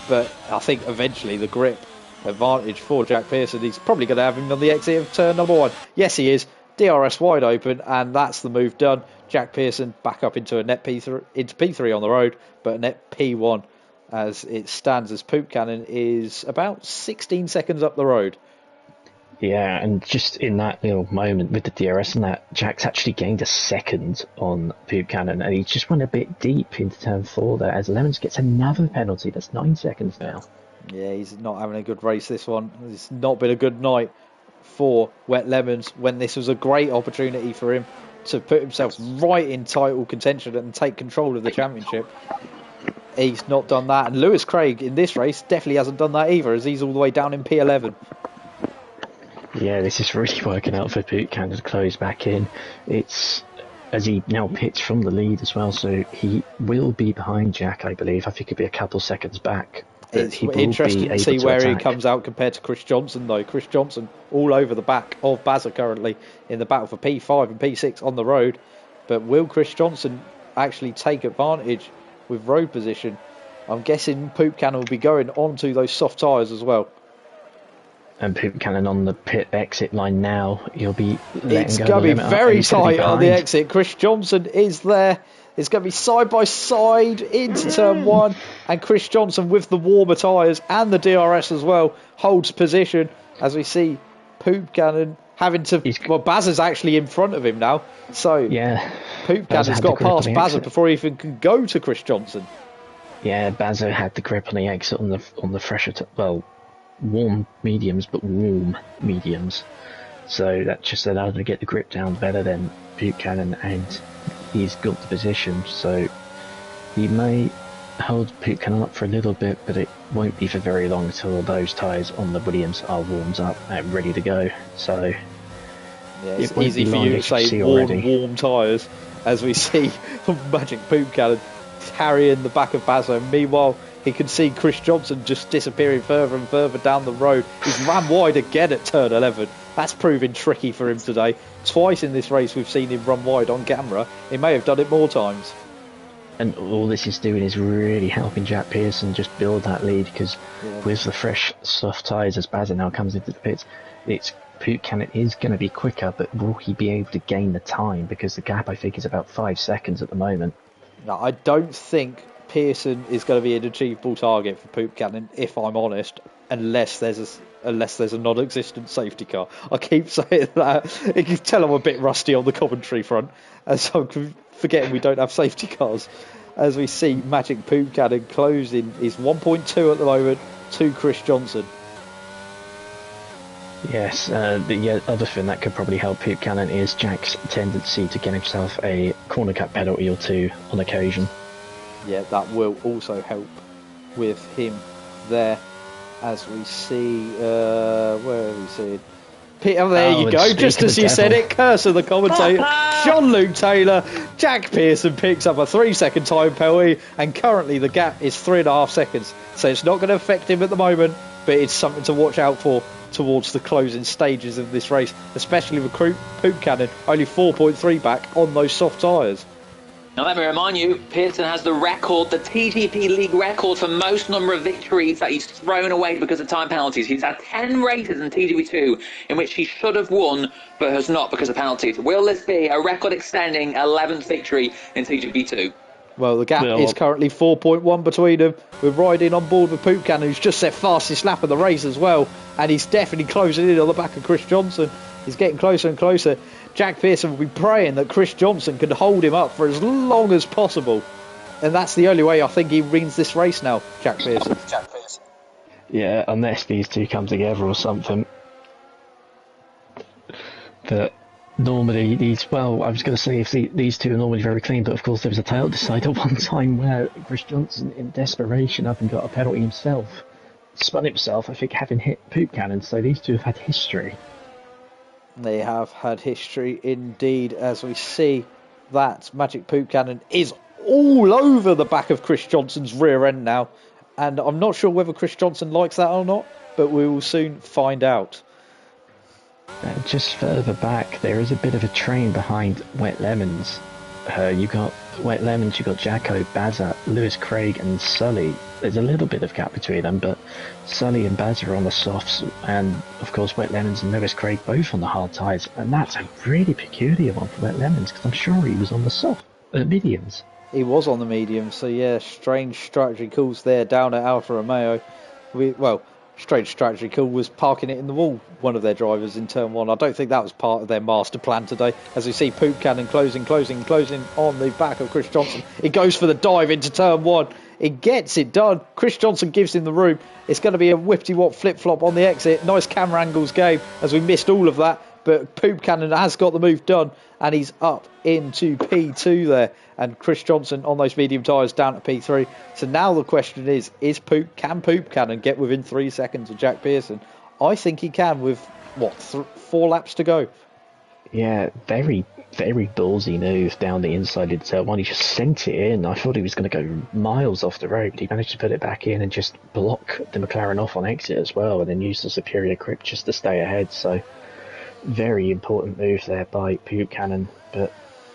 but I think eventually the grip advantage for Jack Pearson. He's probably going to have him on the exit of turn number 1. Yes, he is. DRS wide open, and that's the move done. Jack Pearson back up into a net P3 on the road, but a net P1 as it stands, as Poop Cannon is about 16 seconds up the road. Yeah, and just in that little moment with the DRS and that, Jack's actually gained a second on Poop Cannon, and he just went a bit deep into turn 4 there, as Lemons gets another penalty. That's 9 seconds now. Yeah, he's not having a good race this one. It's not been a good night for Wet Lemons when this was a great opportunity for him to put himself right in title contention and take control of the championship. He's not done that, and Lewis Craig in this race definitely hasn't done that either, as he's all the way down in P11. Yeah, this is really working out for Poop Cannon to close back in. It's as he now pits from the lead as well, so he will be behind Jack, I believe. I think he'll be a couple seconds back. It's interesting to see where he comes out compared to Chris Johnson, though. Chris Johnson all over the back of Bazza currently in the battle for P5 and P6 on the road. But will Chris Johnson actually take advantage with road position? I'm guessing Poop Cannon will be going onto those soft tyres as well. And Poop Cannon on the pit exit line now. He'll be it's going to be very tight on the exit. Chris Johnson is there. It's going to be side by side into turn 1. And Chris Johnson with the warmer tyres and the DRS as well holds position as we see Poop Cannon having to... Well, Bazza's actually in front of him now. So yeah, Poop Cannon's got past Bazza before he even can go to Chris Johnson. Yeah, Bazza had the grip on the exit on the fresher... warm mediums, but warm mediums. So that just allowed him to get the grip down better than Poop Cannon, and he's got the position. So he may hold Poop Cannon up for a little bit, but it won't be for very long until those tyres on the Williams are warmed up and ready to go. So yeah, it's easy for you to say warm tyres as we see Magic Poop Cannon carrying the back of Bazza. Meanwhile, he can see Chris Johnson just disappearing further and further down the road. He's ran wide again at turn 11. That's proving tricky for him today. Twice in this race we've seen him run wide on camera. He may have done it more times. And all this is doing is really helping Jack Pearson just build that lead, because with the fresh soft tyres as Bazza now comes into the pits, it's Poop Cannon is going to be quicker, but will he be able to gain the time? Because the gap, I think, is about 5 seconds at the moment. No, I don't think Pearson is going to be an achievable target for Poop Cannon, if I'm honest, unless there's a non-existent safety car. I keep saying that. You can tell I'm a bit rusty on the commentary front, as I'm forgetting we don't have safety cars. As we see Magic Poop Cannon closing is 1.2 at the moment to Chris Johnson. Yes, the other thing that could probably help Poop Cannon is Jack's tendency to get himself a corner cut penalty or two on occasion. Yeah, that will also help with him there, as we see, where are we seeing? Peter, there you go, just as you said it, curse of the commentator, Jean-Luc Taylor. Jack Pearson picks up a 3-second time penalty, and currently the gap is 3.5 seconds, so it's not going to affect him at the moment, but it's something to watch out for towards the closing stages of this race, especially with Poop Cannon only 4.3 back on those soft tyres. Now let me remind you, Pearson has the record, the TGP League record for most number of victories that he's thrown away because of time penalties. He's had 10 races in TGP2 in which he should have won but has not because of penalties. Will this be a record-extending 11th victory in TGP2? Well, the gap is currently 4.1 between them. We're riding on board with Poop Cannon, who's just set fastest lap of the race as well, and he's definitely closing in on the back of Chris Johnson. He's getting closer and closer. Jack Pearson will be praying that Chris Johnson can hold him up for as long as possible. And that's the only way I think he wins this race now, Jack Pearson. Yeah, unless these two come together or something. But normally I was going to say if these two are normally very clean, but of course there was a tail decider one time where Chris Johnson, in desperation, up and got a penalty himself, spun himself, I think, having hit Poop Cannon. So these two have had history. They have had history indeed, as we see that Magic Poop Cannon is all over the back of Chris Johnson's rear end now. And I'm not sure whether Chris Johnson likes that or not, but we will soon find out. Just further back, there is a bit of a train behind Wet Lemons. You got Wet Lemons, you got Jacko, Bazza, Lewis Craig and Sully. There's a little bit of gap between them, but Sully and Bazza are on the softs, and of course Wet Lemons and Lewis Craig both on the hard tyres, and that's a really peculiar one for Wet Lemons, because I'm sure he was on the mediums. He was on the mediums, so yeah, strange strategy calls there down at Alfa Romeo. Strange strategy call was parking it in the wall, one of their drivers in turn 1. I don't think that was part of their master plan today, as we see Poop Cannon closing on the back of Chris Johnson. He goes for the dive into turn 1. He gets it done. Chris Johnson gives him the room. It's going to be a whippity-wop flip-flop on the exit. Nice camera angles game, as we missed all of that. But Poop Cannon has got the move done, and he's up into P2 there. And Chris Johnson on those medium tyres down to P3. So now the question is can Poop Cannon get within 3 seconds of Jack Pearson? I think he can with, 4 laps to go. Yeah, very, very ballsy move down the inside into turn one. He just sent it in. I thought he was going to go miles off the road, but he managed to put it back in and just block the McLaren off on exit as well, and then use the superior grip just to stay ahead. So, very important move there by Buchanan. But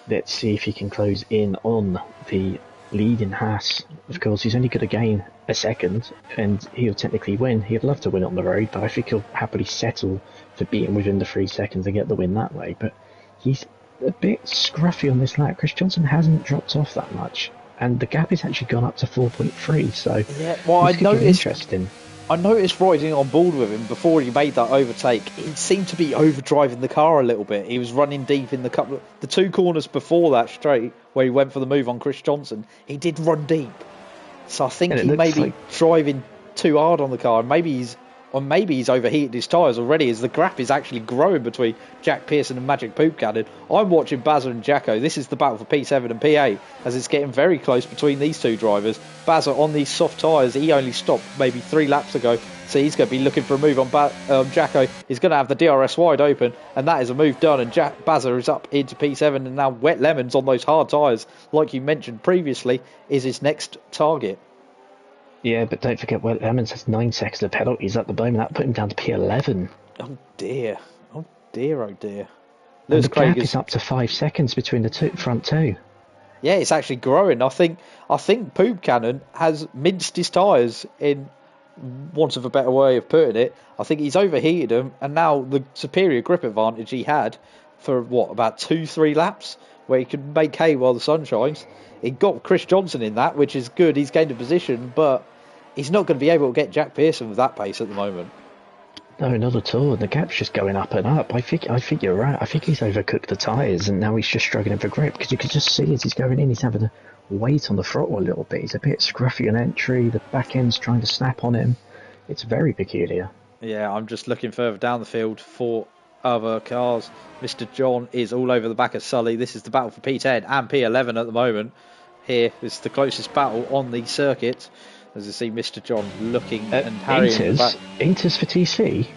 let's see if he can close in on the lead in Haas. Of course, he's only going to gain a second, and he'll technically win. He'd love to win on the road, but I think he'll happily settle for being within the 3 seconds and get the win that way. But he's a bit scruffy on this lap. Chris Johnson hasn't dropped off that much, and the gap has actually gone up to 4.3. So yeah, well, I noticed. Interesting. I noticed riding on board with him before he made that overtake. He seemed to be overdriving the car a little bit. He was running deep in the 2 corners before that straight where he went for the move on Chris Johnson. He did run deep, so I think he may be driving too hard on the car. Maybe he's overheated his tyres already, as the gap is actually growing between Jack Pearson and Magic Poop Cannon. I'm watching Bazza and Jacko. This is the battle for P7 and P8, as it's getting very close between these 2 drivers. Bazza on these soft tyres, he only stopped maybe 3 laps ago, so he's going to be looking for a move on Jacko. He's going to have the DRS wide open, and that is a move done, and Bazza is up into P7, and now Wet Lemons on those hard tyres, like you mentioned previously, is his next target. Yeah, but don't forget, Wet Lemons has 9 seconds of penalties at the moment. That put him down to P11. Oh dear. Oh dear, oh dear. And the gap is up to 5 seconds between the front 2. Yeah, it's actually growing. I think Poop Cannon has minced his tyres, in want of a better way of putting it. I think he's overheated them, and now the superior grip advantage he had for, about 2-3 laps, where he could make hay while the sun shines. He got Chris Johnson in that, which is good. He's gained a position, but he's not going to be able to get Jack Pearson with that pace at the moment. No, not at all. The gap's just going up and up. I think you're right. I think he's overcooked the tyres, and now he's just struggling for grip, because you can just see as he's going in, he's having to wait on the throttle a little bit. He's a bit scruffy on entry. The back end's trying to snap on him. It's very peculiar. Yeah, I'm just looking further down the field for other cars. Mr. John is all over the back of Sully. This is the battle for P10 and P11 at the moment. Here is the closest battle on the circuit. As you see Mr. John looking and harrying back. Inters for TC?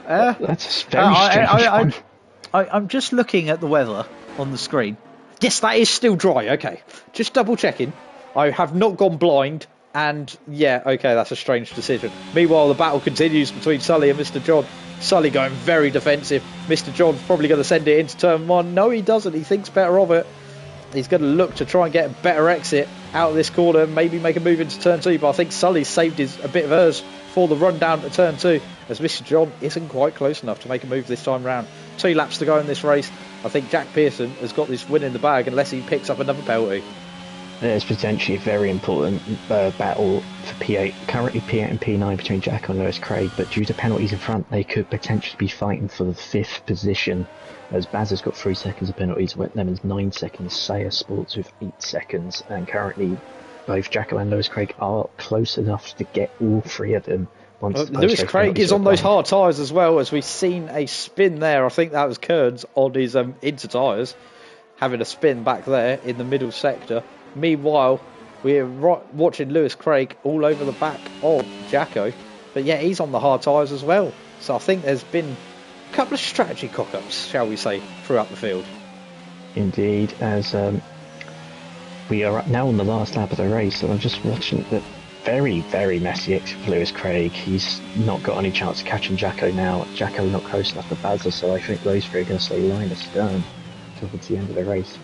That's very strange. I'm just looking at the weather on the screen. Yes, that is still dry. Okay, just double checking. I have not gone blind. And yeah, okay, that's a strange decision. Meanwhile, the battle continues between Sully and Mr. John. Sully going very defensive. Mr. John's probably going to send it into turn 1. No, he doesn't. He thinks better of it. He's going to look to try and get a better exit out of this corner, maybe make a move into turn 2. But I think Sully's saved a bit of hers for the run down to turn 2, as Mr. John isn't quite close enough to make a move this time round. 2 laps to go in this race. I think Jack Pearson has got this win in the bag unless he picks up another penalty. There's potentially a very important battle for P8. Currently P8 and P9 between Jack and Lewis Craig, but due to penalties in front, they could potentially be fighting for the 5th position, as Baz has got 3 seconds of penalties, Wet Lemons 9 seconds, Sayer Sports with 8 seconds, and currently both Jacko and Lewis Craig are close enough to get all 3 of them. Lewis Craig is on those hard tyres as well, as we've seen a spin there. I think that was Kearns on his inter tyres, having a spin back there in the middle sector. Meanwhile, we're watching Lewis Craig all over the back of Jacko, but yeah, he's on the hard tyres as well. So I think there's been a couple of strategy cock-ups, shall we say, throughout the field. Indeed, as we are now on the last lap of the race, and I'm just watching the very, very messy exit for Lewis Craig. He's not got any chance of catching Jacko now. Jacko not close enough to Bazza, so I think those 3 are going to stay line astern towards the end of the race.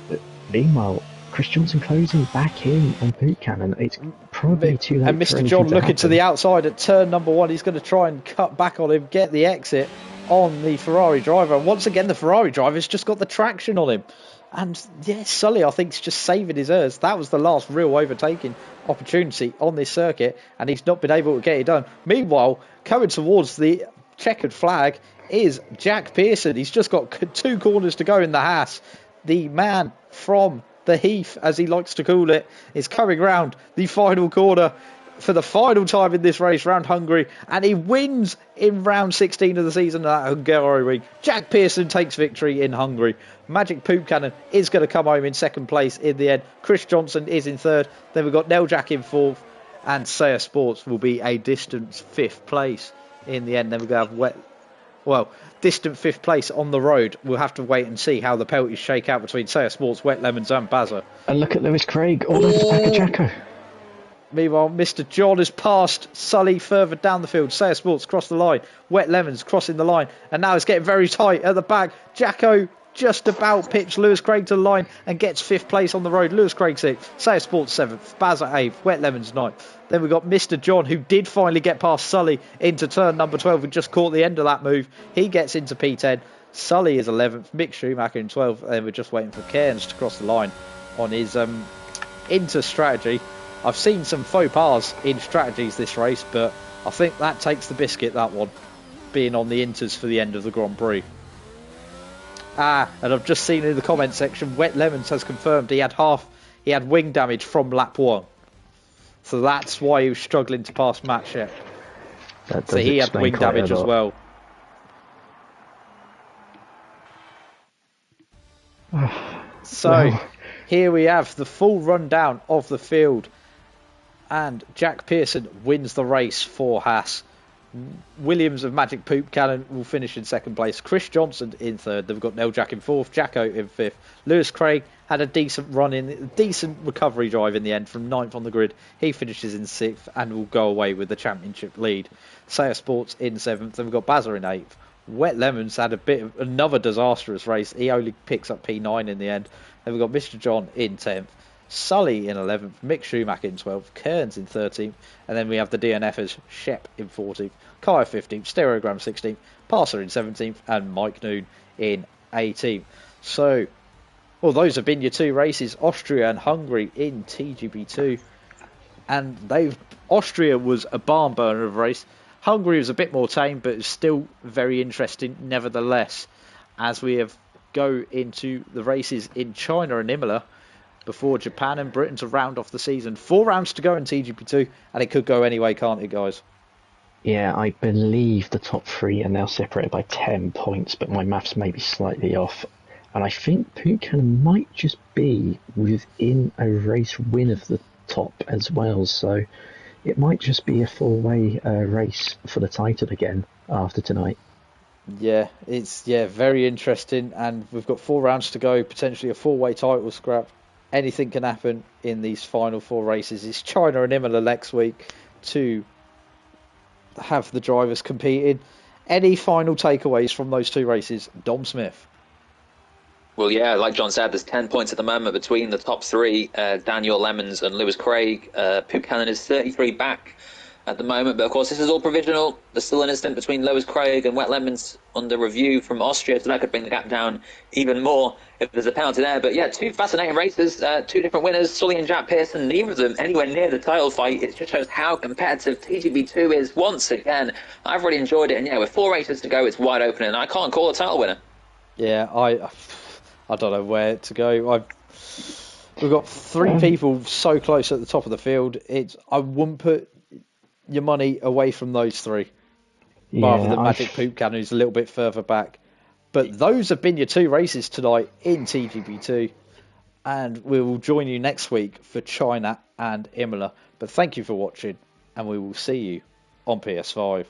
But meanwhile, Chris Johnson closing back in on Poop Cannon. It's probably too late. And Mr. John looking to the outside at turn number 1. He's going to try and cut back on him, get the exit on the Ferrari driver. And once again, the Ferrari driver's just got the traction on him. And yeah, Sully, I think, is just saving his ears. That was the last real overtaking opportunity on this circuit, and he's not been able to get it done. Meanwhile, coming towards the checkered flag is Jack Pearson. He's just got 2 corners to go in the Haas. The man from the Heath, as he likes to call it, is coming round the final corner for the final time in this race, round Hungary, and he wins in round 16 of the season at Hungary. Jack Pearson takes victory in Hungary. Magic Poop Cannon is going to come home in 2nd place in the end. Chris Johnson is in 3rd. Then we've got Nell Jack in 4th, and Sayer Sports will be a distant 5th place in the end. Then we're going to have well, distant 5th place on the road. We'll have to wait and see how the penalties shake out between Sayer Sports, Wet Lemons and Bazza. And look at Lewis Craig all over the back of Jacko. Meanwhile, Mr. John has passed Sully further down the field. Sayer Sports crossed the line. Wet Lemons crossing the line. And now it's getting very tight at the back. Jacko just about pitched Lewis Craig to the line and gets 5th place on the road. Lewis Craig 6th. Sayer Sports 7th. Bazza 8th. Wet Lemons 9th. Then we've got Mr. John, who did finally get past Sully into turn number 12 and just caught the end of that move. He gets into P10. Sully is 11th. Mick Schumacher in 12th. And then we're just waiting for Cairns to cross the line on his Inter strategy. I've seen some faux pas in strategies this race, but I think that takes the biscuit, that one, being on the Inters for the end of the Grand Prix. And I've just seen in the comment section, Wet Lemons has confirmed he had wing damage from lap 1. So that's why he was struggling to pass Matt Shep. So he had wing damage as well. So here we have the full rundown of the field. And Jack Pearson wins the race for Haas. Williams of Magic Poop Cannon will finish in 2nd place. Chris Johnson in 3rd. Then we've got Neil Jack in 4th. Jacko in 5th. Lewis Craig had a decent recovery drive in the end from 9th on the grid. He finishes in 6th and will go away with the championship lead. Sayer Sports in 7th. Then we've got Bazza in 8th. Wet Lemons had a bit of another disastrous race. He only picks up P9 in the end. Then we've got Mr. John in 10th. Sully in 11th, Mick Schumacher in 12th, Kearns in 13th, and then we have the DNFers, Shep in 14th, Kaya 15th, Stereogram 16th, Parser in 17th, and Mike Noon in 18th. So, well, those have been your 2 races, Austria and Hungary in TGP2, and Austria was a barn burner of a race. Hungary was a bit more tame, but it's still very interesting nevertheless, as we go into the races in China and Imola, before Japan and Britain to round off the season. 4 rounds to go in TGP2, and it could go anyway, can't it, guys? Yeah, I believe the top 3 are now separated by 10 points, but my maths may be slightly off. And I think Pukan might just be within a race win of the top as well, so it might just be a 4-way race for the title again after tonight. Yeah, it's very interesting, and we've got 4 rounds to go, potentially a 4-way title scrap. Anything can happen in these final 4 races. It's China and Imola next week to have the drivers competing. Any final takeaways from those 2 races, Dom Smith? Well, yeah, like John said, there's 10 points at the moment between the top 3, Daniel Lemons and Lewis Craig. Puchanan is 33 back at the moment, but of course this is all provisional. There's still an incident between Lewis Craig and Wet Lemons under review from Austria, so that could bring the gap down even more if there's a penalty there. But yeah, 2 fascinating races, 2 different winners, Sully and Jack Pearson, neither of them anywhere near the title fight. It just shows how competitive TGP2 is once again. I've really enjoyed it, and yeah, with 4 races to go, it's wide open, and I can't call a title winner. Yeah, I don't know where to go. We've got 3 people so close at the top of the field. I wouldn't put your money away from those 3, rather than Magic Poop Cannon, who's a little bit further back. But those have been your 2 races tonight in TGP2, and we will join you next week for China and Imola. But thank you for watching, and we will see you on PS5.